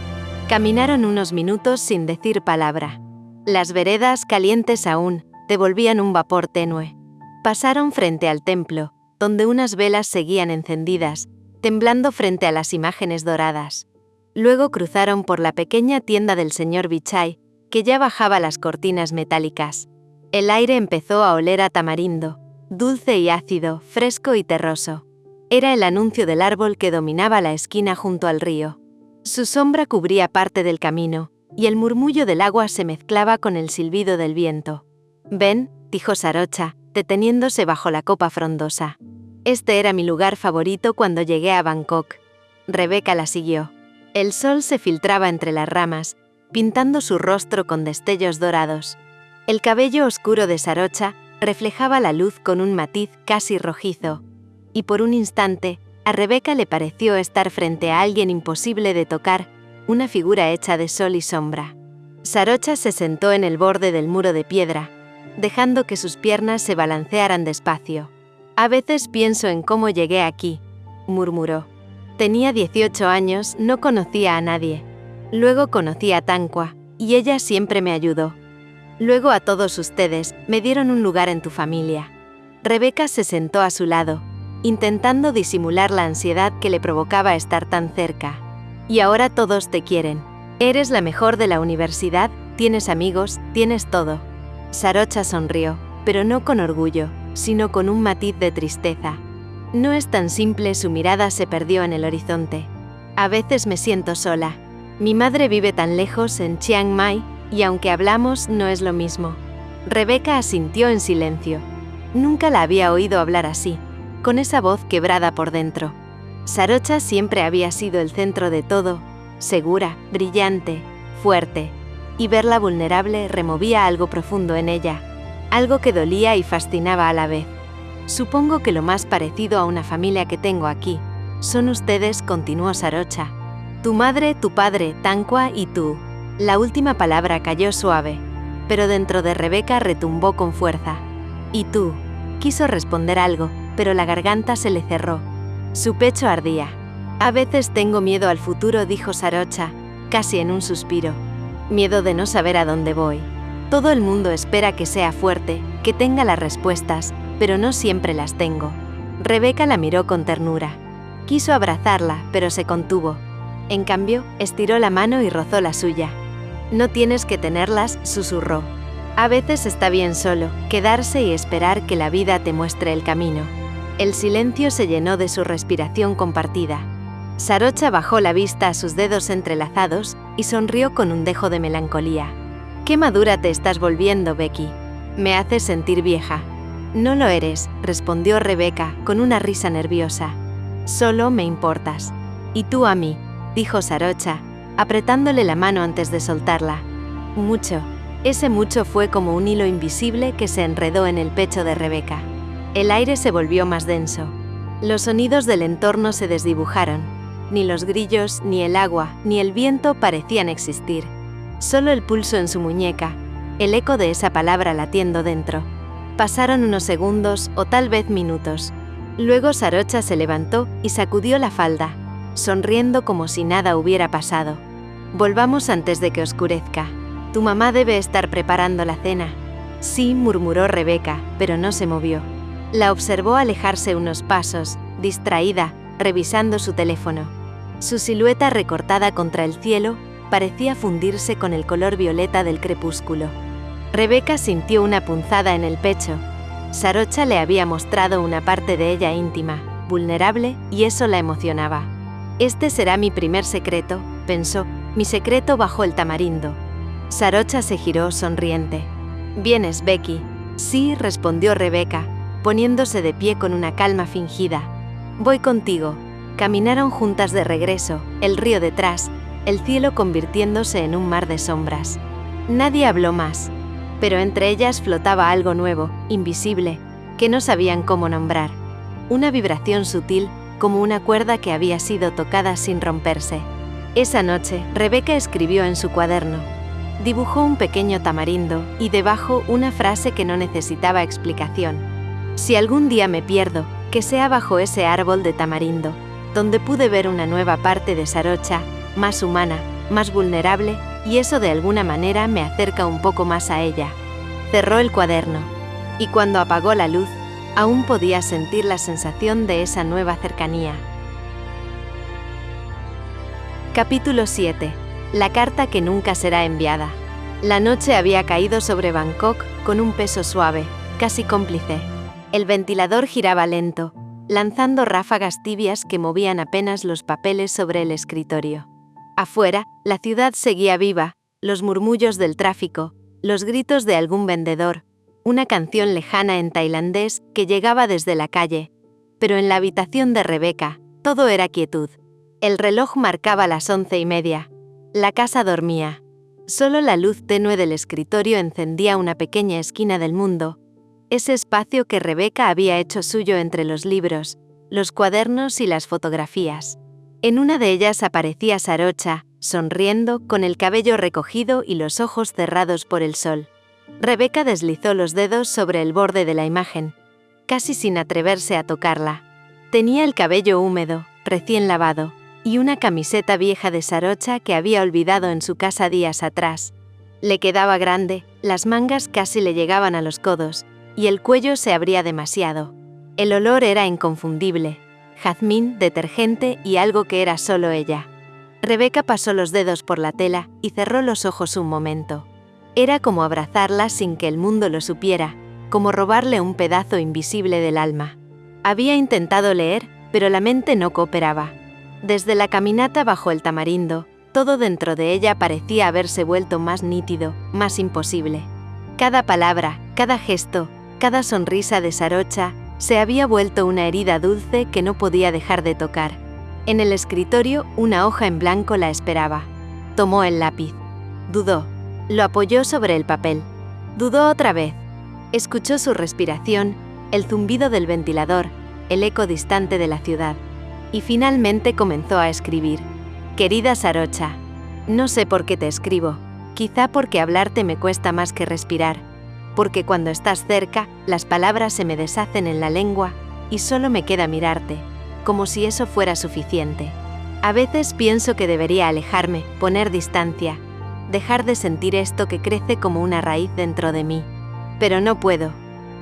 Caminaron unos minutos sin decir palabra. Las veredas, calientes aún, devolvían un vapor tenue. Pasaron frente al templo, donde unas velas seguían encendidas, temblando frente a las imágenes doradas. Luego cruzaron por la pequeña tienda del señor Bichai, que ya bajaba las cortinas metálicas. El aire empezó a oler a tamarindo, dulce y ácido, fresco y terroso. Era el anuncio del árbol que dominaba la esquina junto al río. Su sombra cubría parte del camino, y el murmullo del agua se mezclaba con el silbido del viento. «Ven», dijo Sarocha, deteniéndose bajo la copa frondosa. «Este era mi lugar favorito cuando llegué a Bangkok». Rebeca la siguió. El sol se filtraba entre las ramas, pintando su rostro con destellos dorados. El cabello oscuro de Sarocha reflejaba la luz con un matiz casi rojizo, y por un instante, a Rebeca le pareció estar frente a alguien imposible de tocar, una figura hecha de sol y sombra. Sarocha se sentó en el borde del muro de piedra, dejando que sus piernas se balancearan despacio. «A veces pienso en cómo llegué aquí», murmuró. «Tenía 18 años, no conocía a nadie. Luego conocí a Tankwa, y ella siempre me ayudó. Luego a todos ustedes, me dieron un lugar en tu familia». Rebeca se sentó a su lado, intentando disimular la ansiedad que le provocaba estar tan cerca. «Y ahora todos te quieren. Eres la mejor de la universidad, tienes amigos, tienes todo». Sarocha sonrió, pero no con orgullo, sino con un matiz de tristeza. «No es tan simple», su mirada se perdió en el horizonte. «A veces me siento sola. Mi madre vive tan lejos, en Chiang Mai, y aunque hablamos, no es lo mismo». Rebeca asintió en silencio. Nunca la había oído hablar así, con esa voz quebrada por dentro. Sarocha siempre había sido el centro de todo, segura, brillante, fuerte, y verla vulnerable removía algo profundo en ella, algo que dolía y fascinaba a la vez. «Supongo que lo más parecido a una familia que tengo aquí son ustedes», continuó Sarocha. «Tu madre, tu padre, Tankwa y tú». La última palabra cayó suave, pero dentro de Rebeca retumbó con fuerza. «¿Y tú?». Quiso responder algo, pero la garganta se le cerró. Su pecho ardía. «A veces tengo miedo al futuro», dijo Sarocha, casi en un suspiro. «Miedo de no saber a dónde voy. Todo el mundo espera que sea fuerte, que tenga las respuestas, pero no siempre las tengo». Rebeca la miró con ternura. Quiso abrazarla, pero se contuvo. En cambio, estiró la mano y rozó la suya. «No tienes que tenerlas», susurró. «A veces está bien solo, quedarse y esperar que la vida te muestre el camino». El silencio se llenó de su respiración compartida. Sarocha bajó la vista a sus dedos entrelazados y sonrió con un dejo de melancolía. «Qué madura te estás volviendo, Becky. Me haces sentir vieja». «No lo eres», respondió Rebeca con una risa nerviosa. «Solo me importas. Y tú a mí», dijo Sarocha, apretándole la mano antes de soltarla. «Mucho». Ese mucho fue como un hilo invisible que se enredó en el pecho de Rebeca. El aire se volvió más denso. Los sonidos del entorno se desdibujaron. Ni los grillos, ni el agua, ni el viento parecían existir. Solo el pulso en su muñeca, el eco de esa palabra latiendo dentro. Pasaron unos segundos o tal vez minutos. Luego Sarocha se levantó y sacudió la falda, sonriendo como si nada hubiera pasado. «Volvamos antes de que oscurezca. Tu mamá debe estar preparando la cena». «Sí», murmuró Rebeca, pero no se movió. La observó alejarse unos pasos, distraída, revisando su teléfono. Su silueta recortada contra el cielo parecía fundirse con el color violeta del crepúsculo. Rebeca sintió una punzada en el pecho. Sarocha le había mostrado una parte de ella íntima, vulnerable, y eso la emocionaba. «Este será mi primer secreto», pensó, «mi secreto bajo el tamarindo». Sarocha se giró sonriente. «¿Vienes, Becky?» «Sí», respondió Rebeca, poniéndose de pie con una calma fingida. «Voy contigo». Caminaron juntas de regreso, el río detrás, el cielo convirtiéndose en un mar de sombras. Nadie habló más, pero entre ellas flotaba algo nuevo, invisible, que no sabían cómo nombrar. Una vibración sutil, como una cuerda que había sido tocada sin romperse. Esa noche, Rebeca escribió en su cuaderno. Dibujó un pequeño tamarindo y debajo una frase que no necesitaba explicación. «Si algún día me pierdo, que sea bajo ese árbol de tamarindo, donde pude ver una nueva parte de Sarocha, más humana, más vulnerable, y eso de alguna manera me acerca un poco más a ella». Cerró el cuaderno, y cuando apagó la luz, aún podía sentir la sensación de esa nueva cercanía. Capítulo 7. La carta que nunca será enviada. La noche había caído sobre Bangkok con un peso suave, casi cómplice. El ventilador giraba lento, lanzando ráfagas tibias que movían apenas los papeles sobre el escritorio. Afuera, la ciudad seguía viva, los murmullos del tráfico, los gritos de algún vendedor, una canción lejana en tailandés que llegaba desde la calle. Pero en la habitación de Rebeca, todo era quietud. El reloj marcaba las 11:30. La casa dormía. Solo la luz tenue del escritorio encendía una pequeña esquina del mundo, ese espacio que Rebeca había hecho suyo entre los libros, los cuadernos y las fotografías. En una de ellas aparecía Sarocha, sonriendo, con el cabello recogido y los ojos cerrados por el sol. Rebeca deslizó los dedos sobre el borde de la imagen, casi sin atreverse a tocarla. Tenía el cabello húmedo, recién lavado, y una camiseta vieja de Sarocha que había olvidado en su casa días atrás. Le quedaba grande, las mangas casi le llegaban a los codos, y el cuello se abría demasiado. El olor era inconfundible, jazmín, detergente y algo que era solo ella. Rebeca pasó los dedos por la tela y cerró los ojos un momento. Era como abrazarla sin que el mundo lo supiera, como robarle un pedazo invisible del alma. Había intentado leer, pero la mente no cooperaba. Desde la caminata bajo el tamarindo, todo dentro de ella parecía haberse vuelto más nítido, más imposible. Cada palabra, cada gesto, cada sonrisa de Sarocha se había vuelto una herida dulce que no podía dejar de tocar. En el escritorio, una hoja en blanco la esperaba. Tomó el lápiz. Dudó. Lo apoyó sobre el papel. Dudó otra vez. Escuchó su respiración, el zumbido del ventilador, el eco distante de la ciudad. Y finalmente comenzó a escribir. Querida Sarocha, no sé por qué te escribo. Quizá porque hablarte me cuesta más que respirar. Porque cuando estás cerca, las palabras se me deshacen en la lengua y solo me queda mirarte, como si eso fuera suficiente. A veces pienso que debería alejarme, poner distancia, dejar de sentir esto que crece como una raíz dentro de mí. Pero no puedo.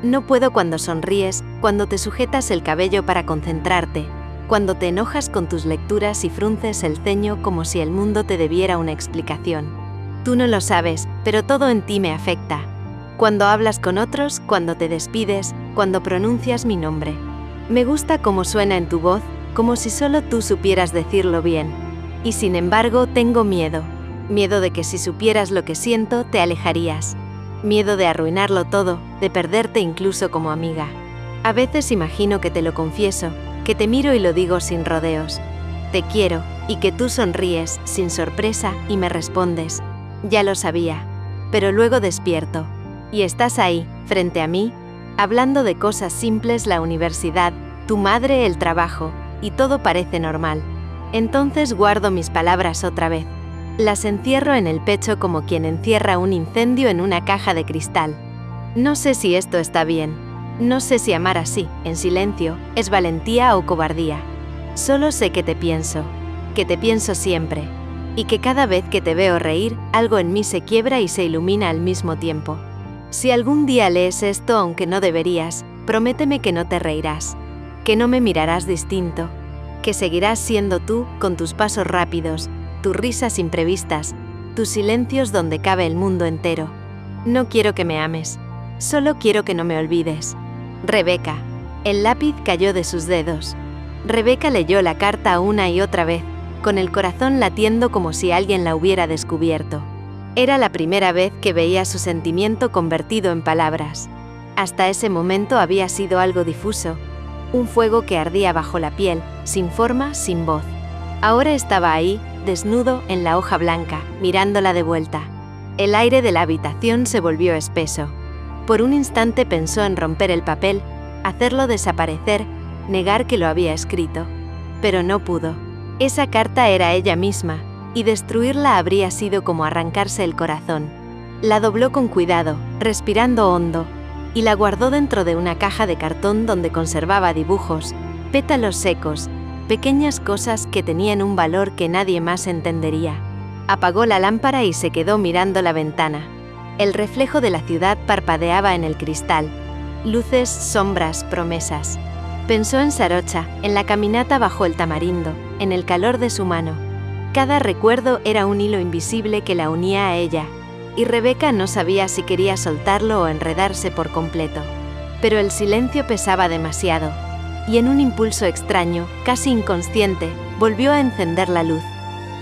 No puedo cuando sonríes, cuando te sujetas el cabello para concentrarte, cuando te enojas con tus lecturas y frunces el ceño como si el mundo te debiera una explicación. Tú no lo sabes, pero todo en ti me afecta. Cuando hablas con otros, cuando te despides, cuando pronuncias mi nombre. Me gusta cómo suena en tu voz, como si solo tú supieras decirlo bien. Y sin embargo, tengo miedo. Miedo de que si supieras lo que siento, te alejarías. Miedo de arruinarlo todo, de perderte incluso como amiga. A veces imagino que te lo confieso, que te miro y lo digo sin rodeos. Te quiero, y que tú sonríes, sin sorpresa, y me respondes. Ya lo sabía. Pero luego despierto. Y estás ahí, frente a mí, hablando de cosas simples, la universidad, tu madre, el trabajo, y todo parece normal. Entonces guardo mis palabras otra vez. Las encierro en el pecho como quien encierra un incendio en una caja de cristal. No sé si esto está bien. No sé si amar así, en silencio, es valentía o cobardía. Solo sé que te pienso siempre, y que cada vez que te veo reír, algo en mí se quiebra y se ilumina al mismo tiempo. Si algún día lees esto aunque no deberías, prométeme que no te reirás, que no me mirarás distinto, que seguirás siendo tú, con tus pasos rápidos, tus risas imprevistas, tus silencios donde cabe el mundo entero. No quiero que me ames, solo quiero que no me olvides. Rebeca. El lápiz cayó de sus dedos. Rebeca leyó la carta una y otra vez, con el corazón latiendo como si alguien la hubiera descubierto. Era la primera vez que veía su sentimiento convertido en palabras. Hasta ese momento había sido algo difuso, un fuego que ardía bajo la piel, sin forma, sin voz. Ahora estaba ahí, desnudo, en la hoja blanca, mirándola de vuelta. El aire de la habitación se volvió espeso. Por un instante pensó en romper el papel, hacerlo desaparecer, negar que lo había escrito. Pero no pudo. Esa carta era ella misma, y destruirla habría sido como arrancarse el corazón. La dobló con cuidado, respirando hondo, y la guardó dentro de una caja de cartón donde conservaba dibujos, pétalos secos, pequeñas cosas que tenían un valor que nadie más entendería. Apagó la lámpara y se quedó mirando la ventana. El reflejo de la ciudad parpadeaba en el cristal. Luces, sombras, promesas. Pensó en Sarocha, en la caminata bajo el tamarindo, en el calor de su mano. Cada recuerdo era un hilo invisible que la unía a ella, y Rebeca no sabía si quería soltarlo o enredarse por completo. Pero el silencio pesaba demasiado, y en un impulso extraño, casi inconsciente, volvió a encender la luz.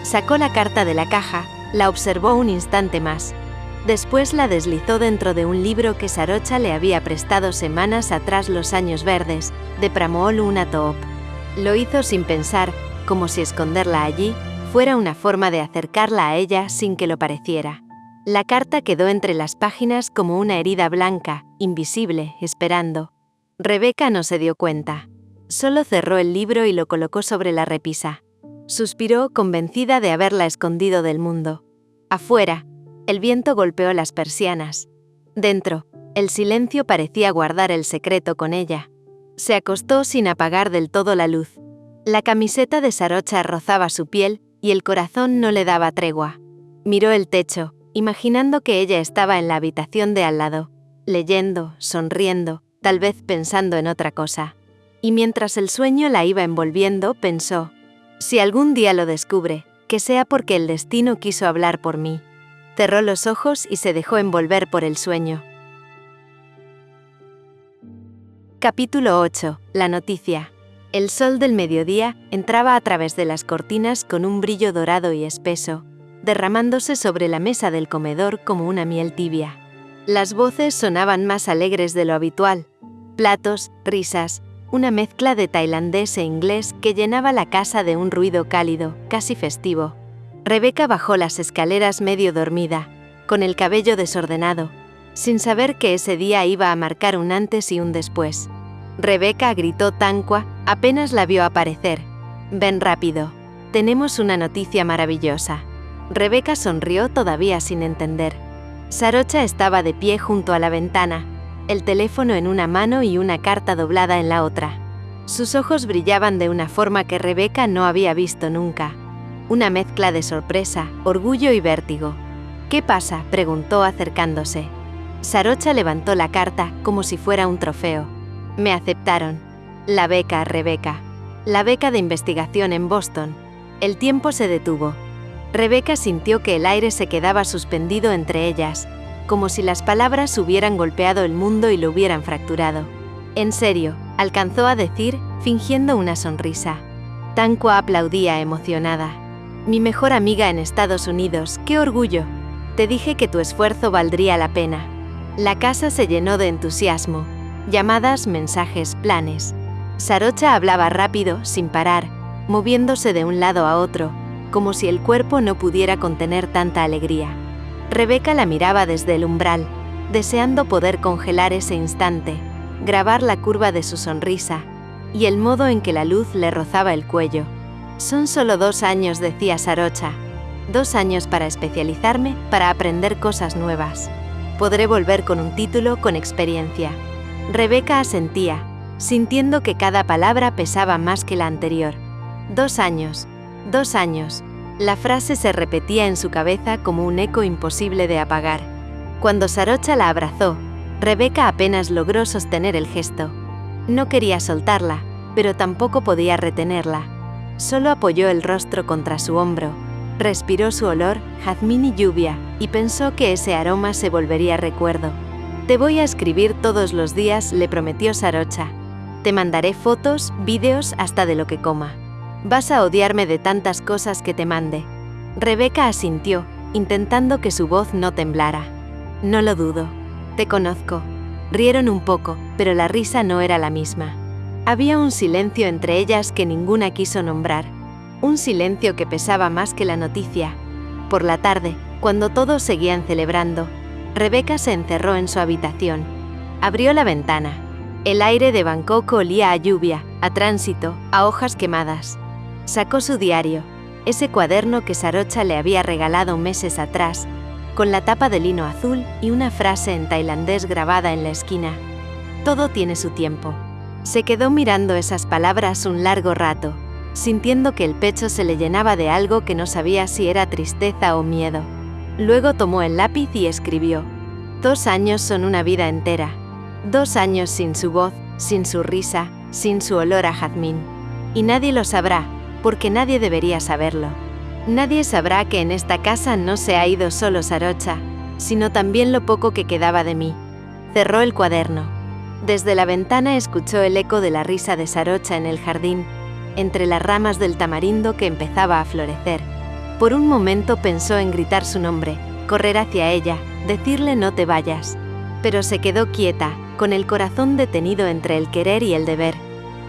Sacó la carta de la caja, la observó un instante más. Después la deslizó dentro de un libro que Sarocha le había prestado semanas atrás, Los años verdes, de Pramod Unatop. Lo hizo sin pensar, como si esconderla allí fuera una forma de acercarla a ella sin que lo pareciera. La carta quedó entre las páginas como una herida blanca, invisible, esperando. Rebeca no se dio cuenta. Solo cerró el libro y lo colocó sobre la repisa. Suspiró, convencida de haberla escondido del mundo. Afuera, el viento golpeó las persianas. Dentro, el silencio parecía guardar el secreto con ella. Se acostó sin apagar del todo la luz. La camiseta de Sarocha rozaba su piel y el corazón no le daba tregua. Miró el techo, imaginando que ella estaba en la habitación de al lado, leyendo, sonriendo, tal vez pensando en otra cosa. Y mientras el sueño la iba envolviendo, pensó: si algún día lo descubre, que sea porque el destino quiso hablar por mí. Cerró los ojos y se dejó envolver por el sueño. Capítulo 8. La noticia. El sol del mediodía entraba a través de las cortinas con un brillo dorado y espeso, derramándose sobre la mesa del comedor como una miel tibia. Las voces sonaban más alegres de lo habitual. Platos, risas, una mezcla de tailandés e inglés que llenaba la casa de un ruido cálido, casi festivo. Rebeca bajó las escaleras medio dormida, con el cabello desordenado, sin saber que ese día iba a marcar un antes y un después. Rebeca, gritó Tanqua, apenas la vio aparecer. Ven rápido. Tenemos una noticia maravillosa. Rebeca sonrió todavía sin entender. Sarocha estaba de pie junto a la ventana, el teléfono en una mano y una carta doblada en la otra. Sus ojos brillaban de una forma que Rebeca no había visto nunca. Una mezcla de sorpresa, orgullo y vértigo. ¿Qué pasa?, preguntó acercándose. Sarocha levantó la carta como si fuera un trofeo. Me aceptaron. La beca, Rebeca. La beca de investigación en Boston. El tiempo se detuvo. Rebeca sintió que el aire se quedaba suspendido entre ellas, como si las palabras hubieran golpeado el mundo y lo hubieran fracturado. En serio, alcanzó a decir, fingiendo una sonrisa. Tankwa aplaudía emocionada. Mi mejor amiga en Estados Unidos, ¡qué orgullo! Te dije que tu esfuerzo valdría la pena. La casa se llenó de entusiasmo. Llamadas, mensajes, planes. Sarocha hablaba rápido, sin parar, moviéndose de un lado a otro, como si el cuerpo no pudiera contener tanta alegría. Rebeca la miraba desde el umbral, deseando poder congelar ese instante, grabar la curva de su sonrisa y el modo en que la luz le rozaba el cuello. Son solo 2 años, decía Sarocha. 2 años para especializarme, para aprender cosas nuevas. Podré volver con un título, con experiencia. Rebeca asentía, sintiendo que cada palabra pesaba más que la anterior. 2 años, 2 años. La frase se repetía en su cabeza como un eco imposible de apagar. Cuando Sarocha la abrazó, Rebeca apenas logró sostener el gesto. No quería soltarla, pero tampoco podía retenerla. Solo apoyó el rostro contra su hombro, respiró su olor, jazmín y lluvia, y pensó que ese aroma se volvería recuerdo. Te voy a escribir todos los días, le prometió Sarocha. Te mandaré fotos, vídeos, hasta de lo que coma. Vas a odiarme de tantas cosas que te mande. Rebeca asintió, intentando que su voz no temblara. No lo dudo. Te conozco. Rieron un poco, pero la risa no era la misma. Había un silencio entre ellas que ninguna quiso nombrar. Un silencio que pesaba más que la noticia. Por la tarde, cuando todos seguían celebrando, Rebeca se encerró en su habitación. Abrió la ventana. El aire de Bangkok olía a lluvia, a tránsito, a hojas quemadas. Sacó su diario, ese cuaderno que Sarocha le había regalado meses atrás, con la tapa de lino azul y una frase en tailandés grabada en la esquina. Todo tiene su tiempo. Se quedó mirando esas palabras un largo rato, sintiendo que el pecho se le llenaba de algo que no sabía si era tristeza o miedo. Luego tomó el lápiz y escribió: 2 años son una vida entera. 2 años sin su voz, sin su risa, sin su olor a jazmín. Y nadie lo sabrá, porque nadie debería saberlo. Nadie sabrá que en esta casa no se ha ido solo Sarocha, sino también lo poco que quedaba de mí. Cerró el cuaderno. Desde la ventana escuchó el eco de la risa de Sarocha en el jardín, entre las ramas del tamarindo que empezaba a florecer. Por un momento pensó en gritar su nombre, correr hacia ella, decirle no te vayas. Pero se quedó quieta, con el corazón detenido entre el querer y el deber,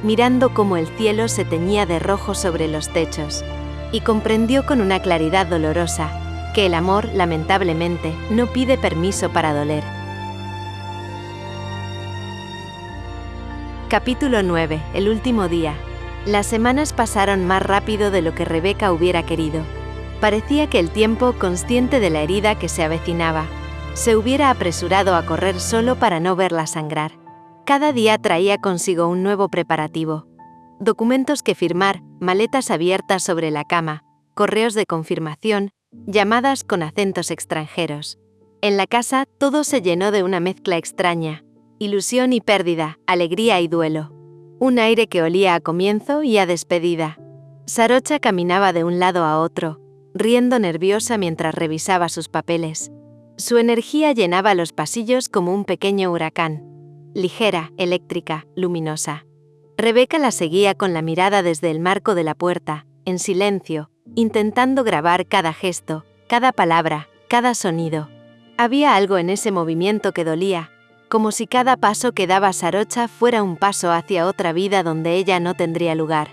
mirando cómo el cielo se teñía de rojo sobre los techos. Y comprendió con una claridad dolorosa que el amor, lamentablemente, no pide permiso para doler. Capítulo 9. El último día. Las semanas pasaron más rápido de lo que Rebeca hubiera querido. Parecía que el tiempo, consciente de la herida que se avecinaba, se hubiera apresurado a correr solo para no verla sangrar. Cada día traía consigo un nuevo preparativo. Documentos que firmar, maletas abiertas sobre la cama, correos de confirmación, llamadas con acentos extranjeros. En la casa todo se llenó de una mezcla extraña, ilusión y pérdida, alegría y duelo. Un aire que olía a comienzo y a despedida. Sarocha caminaba de un lado a otro, riendo nerviosa mientras revisaba sus papeles. Su energía llenaba los pasillos como un pequeño huracán. Ligera, eléctrica, luminosa. Rebeca la seguía con la mirada desde el marco de la puerta, en silencio, intentando grabar cada gesto, cada palabra, cada sonido. Había algo en ese movimiento que dolía, como si cada paso que daba Sarocha fuera un paso hacia otra vida donde ella no tendría lugar.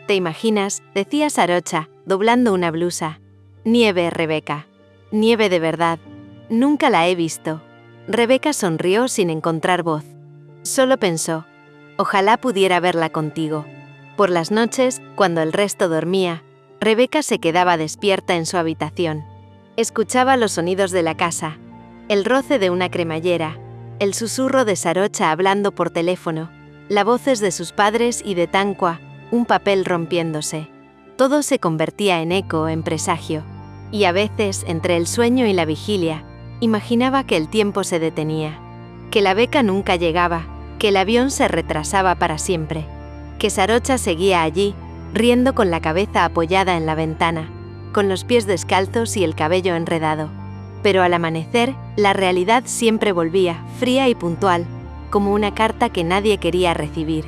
¿Te imaginas?, decía Sarocha, doblando una blusa. Nieve, Rebeca. Nieve de verdad. Nunca la he visto. Rebeca sonrió sin encontrar voz. Solo pensó: ojalá pudiera verla contigo. Por las noches, cuando el resto dormía, Rebeca se quedaba despierta en su habitación. Escuchaba los sonidos de la casa, el roce de una cremallera, el susurro de Sarocha hablando por teléfono, las voces de sus padres y de Tankwa, un papel rompiéndose. Todo se convertía en eco, en presagio. Y a veces, entre el sueño y la vigilia, imaginaba que el tiempo se detenía, que la beca nunca llegaba, que el avión se retrasaba para siempre, que Sarocha seguía allí, riendo con la cabeza apoyada en la ventana, con los pies descalzos y el cabello enredado. Pero al amanecer, la realidad siempre volvía, fría y puntual, como una carta que nadie quería recibir.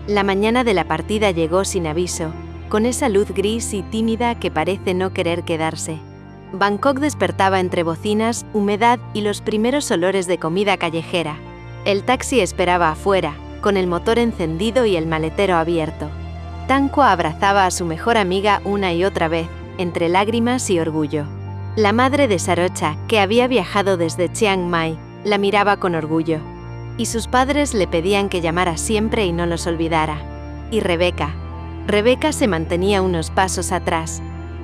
La mañana de la partida llegó sin aviso, con esa luz gris y tímida que parece no querer quedarse. Bangkok despertaba entre bocinas, humedad y los primeros olores de comida callejera. El taxi esperaba afuera, con el motor encendido y el maletero abierto. Tanqua abrazaba a su mejor amiga una y otra vez, entre lágrimas y orgullo. La madre de Sarocha, que había viajado desde Chiang Mai, la miraba con orgullo. Y sus padres le pedían que llamara siempre y no los olvidara. Y Rebeca se mantenía unos pasos atrás.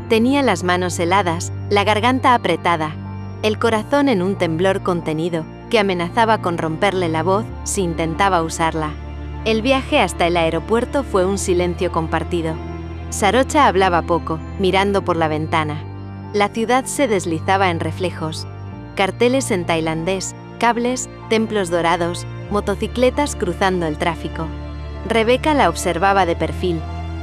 Tenía las manos heladas, la garganta apretada, el corazón en un temblor contenido que amenazaba con romperle la voz si intentaba usarla. El viaje hasta el aeropuerto fue un silencio compartido. Sarocha hablaba poco, mirando por la ventana. La ciudad se deslizaba en reflejos. Carteles en tailandés, cables, templos dorados, motocicletas cruzando el tráfico. Rebeca la observaba de perfil.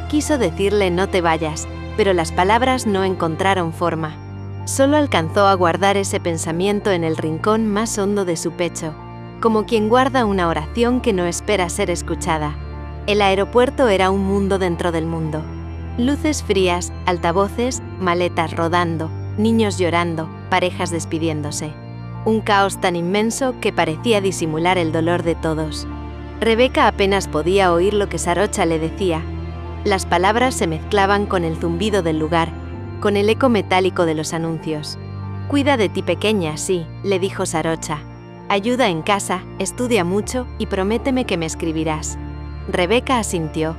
Quiso decirle no te vayas, pero las palabras no encontraron forma. Solo alcanzó a guardar ese pensamiento en el rincón más hondo de su pecho, como quien guarda una oración que no espera ser escuchada. El aeropuerto era un mundo dentro del mundo. Luces frías, altavoces, maletas rodando, niños llorando, parejas despidiéndose. Un caos tan inmenso que parecía disimular el dolor de todos. Rebeca apenas podía oír lo que Sarocha le decía. Las palabras se mezclaban con el zumbido del lugar, con el eco metálico de los anuncios. «Cuida de ti pequeña, sí», le dijo Sarocha. «Ayuda en casa, estudia mucho y prométeme que me escribirás». Rebeca asintió.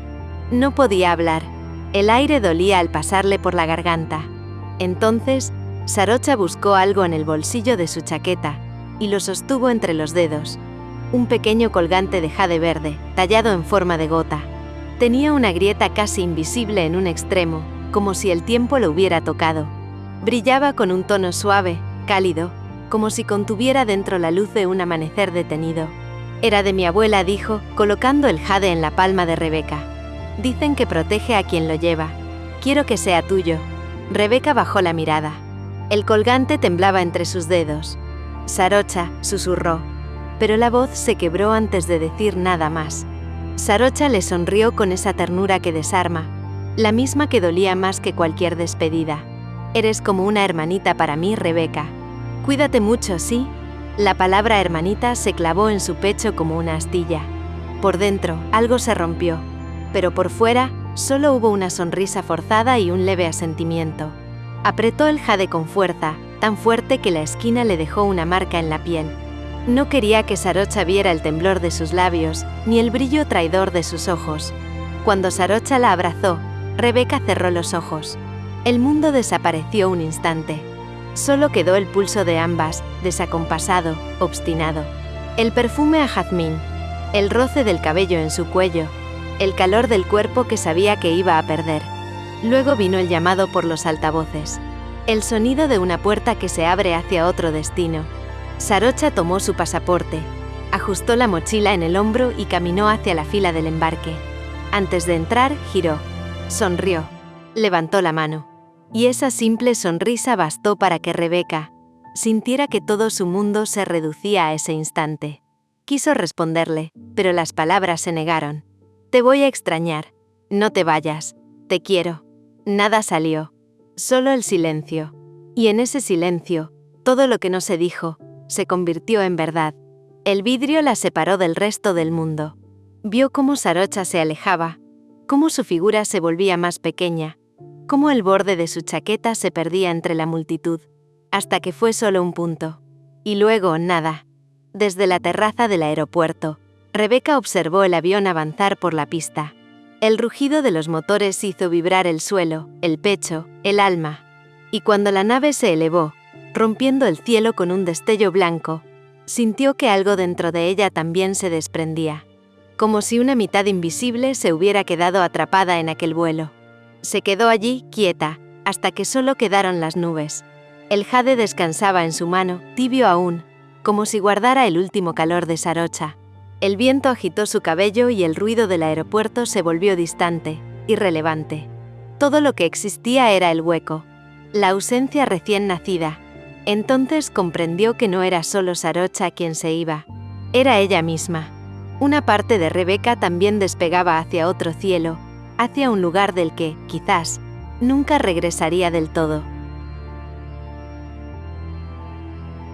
No podía hablar. El aire dolía al pasarle por la garganta. Entonces, Sarocha buscó algo en el bolsillo de su chaqueta y lo sostuvo entre los dedos. Un pequeño colgante de jade verde, tallado en forma de gota. Tenía una grieta casi invisible en un extremo, como si el tiempo lo hubiera tocado. Brillaba con un tono suave, cálido, como si contuviera dentro la luz de un amanecer detenido. «Era de mi abuela», dijo, colocando el jade en la palma de Rebeca. «Dicen que protege a quien lo lleva. Quiero que sea tuyo». Rebeca bajó la mirada. El colgante temblaba entre sus dedos. «Sarocha», susurró. Pero la voz se quebró antes de decir nada más. Sarocha le sonrió con esa ternura que desarma, la misma que dolía más que cualquier despedida. «Eres como una hermanita para mí, Rebeca. Cuídate mucho, ¿sí?» La palabra hermanita se clavó en su pecho como una astilla. Por dentro, algo se rompió, pero por fuera, solo hubo una sonrisa forzada y un leve asentimiento. Apretó el jade con fuerza, tan fuerte que la esquina le dejó una marca en la piel. No quería que Sarocha viera el temblor de sus labios, ni el brillo traidor de sus ojos. Cuando Sarocha la abrazó, Rebeca cerró los ojos. El mundo desapareció un instante. Solo quedó el pulso de ambas, desacompasado, obstinado. El perfume a jazmín, el roce del cabello en su cuello, el calor del cuerpo que sabía que iba a perder. Luego vino el llamado por los altavoces. El sonido de una puerta que se abre hacia otro destino. Sarocha tomó su pasaporte, ajustó la mochila en el hombro y caminó hacia la fila del embarque. Antes de entrar, giró. Sonrió. Levantó la mano. Y esa simple sonrisa bastó para que Rebeca sintiera que todo su mundo se reducía a ese instante. Quiso responderle, pero las palabras se negaron. «Te voy a extrañar. No te vayas. Te quiero». Nada salió. Solo el silencio. Y en ese silencio, todo lo que no se dijo, se convirtió en verdad. El vidrio la separó del resto del mundo. Vio cómo Sarocha se alejaba, cómo su figura se volvía más pequeña, cómo el borde de su chaqueta se perdía entre la multitud, hasta que fue solo un punto. Y luego nada. Desde la terraza del aeropuerto, Rebeca observó el avión avanzar por la pista. El rugido de los motores hizo vibrar el suelo, el pecho, el alma. Y cuando la nave se elevó, rompiendo el cielo con un destello blanco, sintió que algo dentro de ella también se desprendía, como si una mitad invisible se hubiera quedado atrapada en aquel vuelo. Se quedó allí, quieta, hasta que solo quedaron las nubes. El jade descansaba en su mano, tibio aún, como si guardara el último calor de Sarocha. El viento agitó su cabello y el ruido del aeropuerto se volvió distante, irrelevante. Todo lo que existía era el hueco, la ausencia recién nacida. Entonces comprendió que no era solo Sarocha quien se iba, era ella misma. Una parte de Rebeca también despegaba hacia otro cielo, hacia un lugar del que, quizás, nunca regresaría del todo.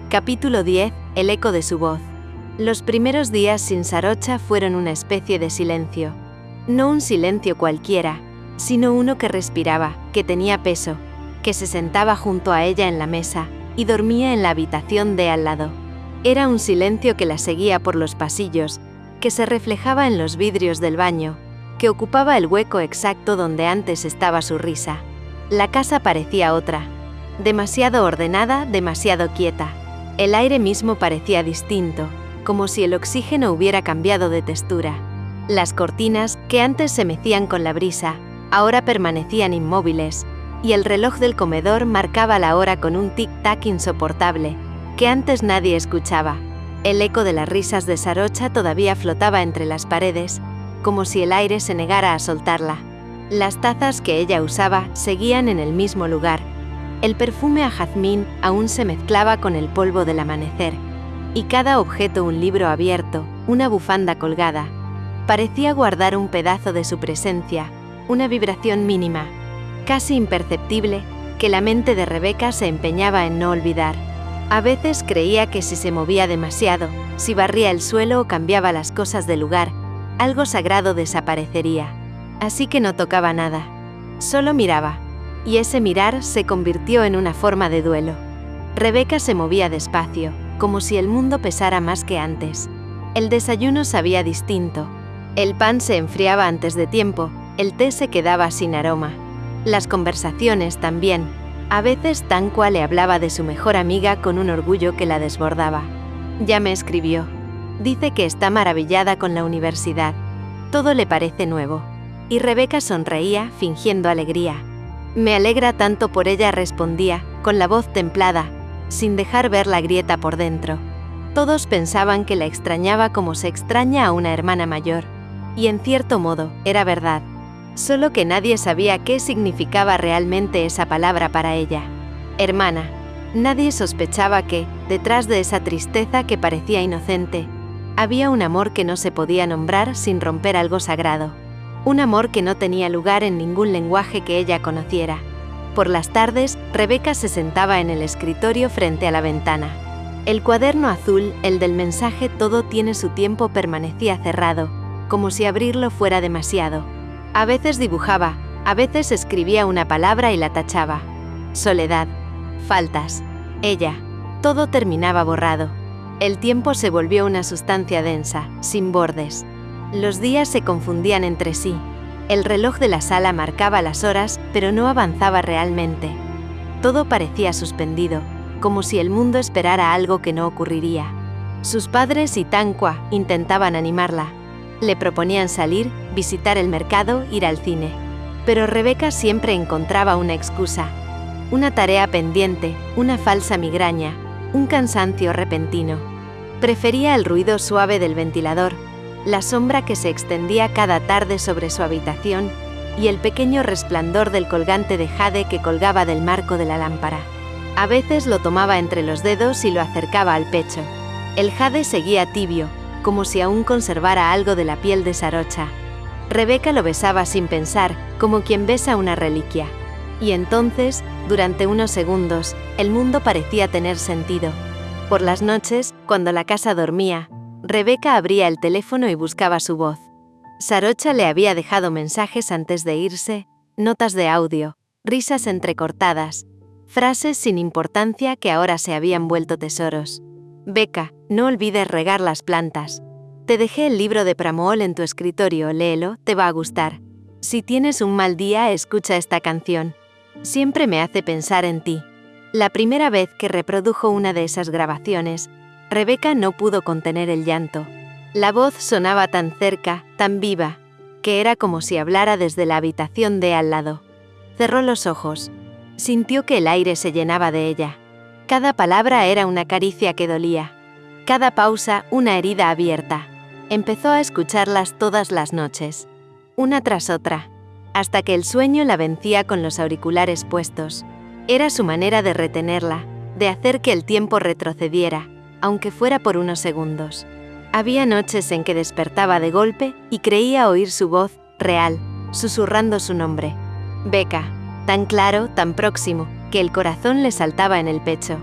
Capítulo 10. El eco de su voz. Los primeros días sin Sarocha fueron una especie de silencio. No un silencio cualquiera, sino uno que respiraba, que tenía peso, que se sentaba junto a ella en la mesa y dormía en la habitación de al lado. Era un silencio que la seguía por los pasillos, que se reflejaba en los vidrios del baño, que ocupaba el hueco exacto donde antes estaba su risa. La casa parecía otra, demasiado ordenada, demasiado quieta. El aire mismo parecía distinto, como si el oxígeno hubiera cambiado de textura. Las cortinas, que antes se mecían con la brisa, ahora permanecían inmóviles, y el reloj del comedor marcaba la hora con un tic-tac insoportable, que antes nadie escuchaba. El eco de las risas de Sarocha todavía flotaba entre las paredes, como si el aire se negara a soltarla. Las tazas que ella usaba seguían en el mismo lugar. El perfume a jazmín aún se mezclaba con el polvo del amanecer, y cada objeto, un libro abierto, una bufanda colgada, parecía guardar un pedazo de su presencia, una vibración mínima, casi imperceptible, que la mente de Rebeca se empeñaba en no olvidar. A veces creía que si se movía demasiado, si barría el suelo o cambiaba las cosas de lugar, algo sagrado desaparecería. Así que no tocaba nada, solo miraba. Y ese mirar se convirtió en una forma de duelo. Rebeca se movía despacio, como si el mundo pesara más que antes. El desayuno sabía distinto. El pan se enfriaba antes de tiempo, el té se quedaba sin aroma. Las conversaciones también. A veces Tankwa le hablaba de su mejor amiga con un orgullo que la desbordaba. Ya me escribió. Dice que está maravillada con la universidad. Todo le parece nuevo. Y Rebeca sonreía, fingiendo alegría. Me alegra tanto por ella, respondía, con la voz templada, sin dejar ver la grieta por dentro. Todos pensaban que la extrañaba como se extraña a una hermana mayor. Y en cierto modo, era verdad. Solo que nadie sabía qué significaba realmente esa palabra para ella. Hermana. Nadie sospechaba que, detrás de esa tristeza que parecía inocente, había un amor que no se podía nombrar sin romper algo sagrado. Un amor que no tenía lugar en ningún lenguaje que ella conociera. Por las tardes, Rebeca se sentaba en el escritorio frente a la ventana. El cuaderno azul, el del mensaje "todo tiene su tiempo", permanecía cerrado, como si abrirlo fuera demasiado. A veces dibujaba, a veces escribía una palabra y la tachaba. Soledad. Faltas. Ella. Todo terminaba borrado. El tiempo se volvió una sustancia densa, sin bordes. Los días se confundían entre sí. El reloj de la sala marcaba las horas, pero no avanzaba realmente. Todo parecía suspendido, como si el mundo esperara algo que no ocurriría. Sus padres y Tankwa intentaban animarla. Le proponían salir, visitar el mercado, ir al cine. Pero Rebeca siempre encontraba una excusa. Una tarea pendiente, una falsa migraña, un cansancio repentino. Prefería el ruido suave del ventilador, la sombra que se extendía cada tarde sobre su habitación y el pequeño resplandor del colgante de jade que colgaba del marco de la lámpara. A veces lo tomaba entre los dedos y lo acercaba al pecho. El jade seguía tibio, como si aún conservara algo de la piel de Sarocha. Rebeca lo besaba sin pensar, como quien besa una reliquia. Y entonces, durante unos segundos, el mundo parecía tener sentido. Por las noches, cuando la casa dormía, Rebeca abría el teléfono y buscaba su voz. Sarocha le había dejado mensajes antes de irse, notas de audio, risas entrecortadas, frases sin importancia que ahora se habían vuelto tesoros. Beca, no olvides regar las plantas. Te dejé el libro de Pramod en tu escritorio, léelo, te va a gustar. Si tienes un mal día, escucha esta canción. Siempre me hace pensar en ti. La primera vez que reprodujo una de esas grabaciones, Rebeca no pudo contener el llanto. La voz sonaba tan cerca, tan viva, que era como si hablara desde la habitación de al lado. Cerró los ojos. Sintió que el aire se llenaba de ella. Cada palabra era una caricia que dolía. Cada pausa, una herida abierta. Empezó a escucharlas todas las noches, una tras otra, hasta que el sueño la vencía con los auriculares puestos. Era su manera de retenerla, de hacer que el tiempo retrocediera, aunque fuera por unos segundos. Había noches en que despertaba de golpe y creía oír su voz, real, susurrando su nombre. Becca, tan claro, tan próximo, que el corazón le saltaba en el pecho.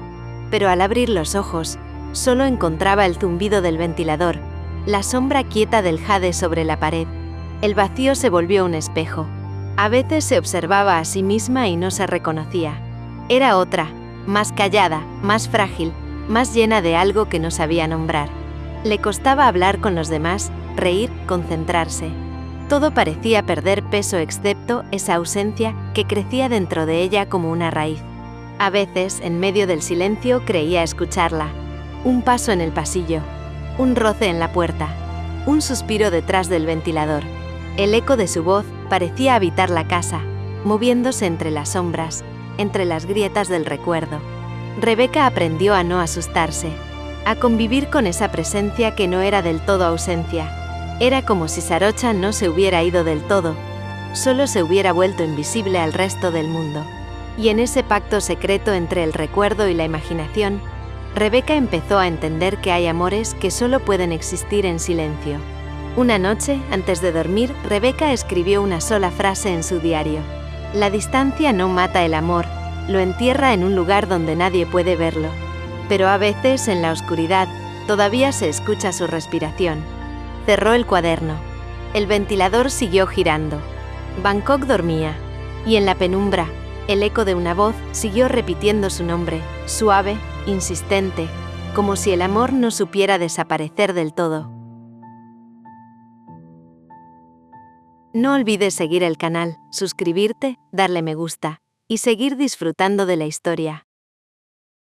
Pero al abrir los ojos, solo encontraba el zumbido del ventilador, la sombra quieta del jade sobre la pared. El vacío se volvió un espejo. A veces se observaba a sí misma y no se reconocía. Era otra, más callada, más frágil, más llena de algo que no sabía nombrar. Le costaba hablar con los demás, reír, concentrarse. Todo parecía perder peso excepto esa ausencia que crecía dentro de ella como una raíz. A veces, en medio del silencio, creía escucharla. Un paso en el pasillo, un roce en la puerta, un suspiro detrás del ventilador. El eco de su voz parecía habitar la casa, moviéndose entre las sombras, entre las grietas del recuerdo. Rebecca aprendió a no asustarse, a convivir con esa presencia que no era del todo ausencia. Era como si Sarocha no se hubiera ido del todo, solo se hubiera vuelto invisible al resto del mundo. Y en ese pacto secreto entre el recuerdo y la imaginación, Rebecca empezó a entender que hay amores que solo pueden existir en silencio. Una noche, antes de dormir, Rebecca escribió una sola frase en su diario. La distancia no mata el amor, lo entierra en un lugar donde nadie puede verlo. Pero a veces, en la oscuridad, todavía se escucha su respiración. Cerró el cuaderno. El ventilador siguió girando. Bangkok dormía. Y en la penumbra, el eco de una voz siguió repitiendo su nombre, suave, insistente, como si el amor no supiera desaparecer del todo. No olvides seguir el canal, suscribirte, darle me gusta y seguir disfrutando de la historia.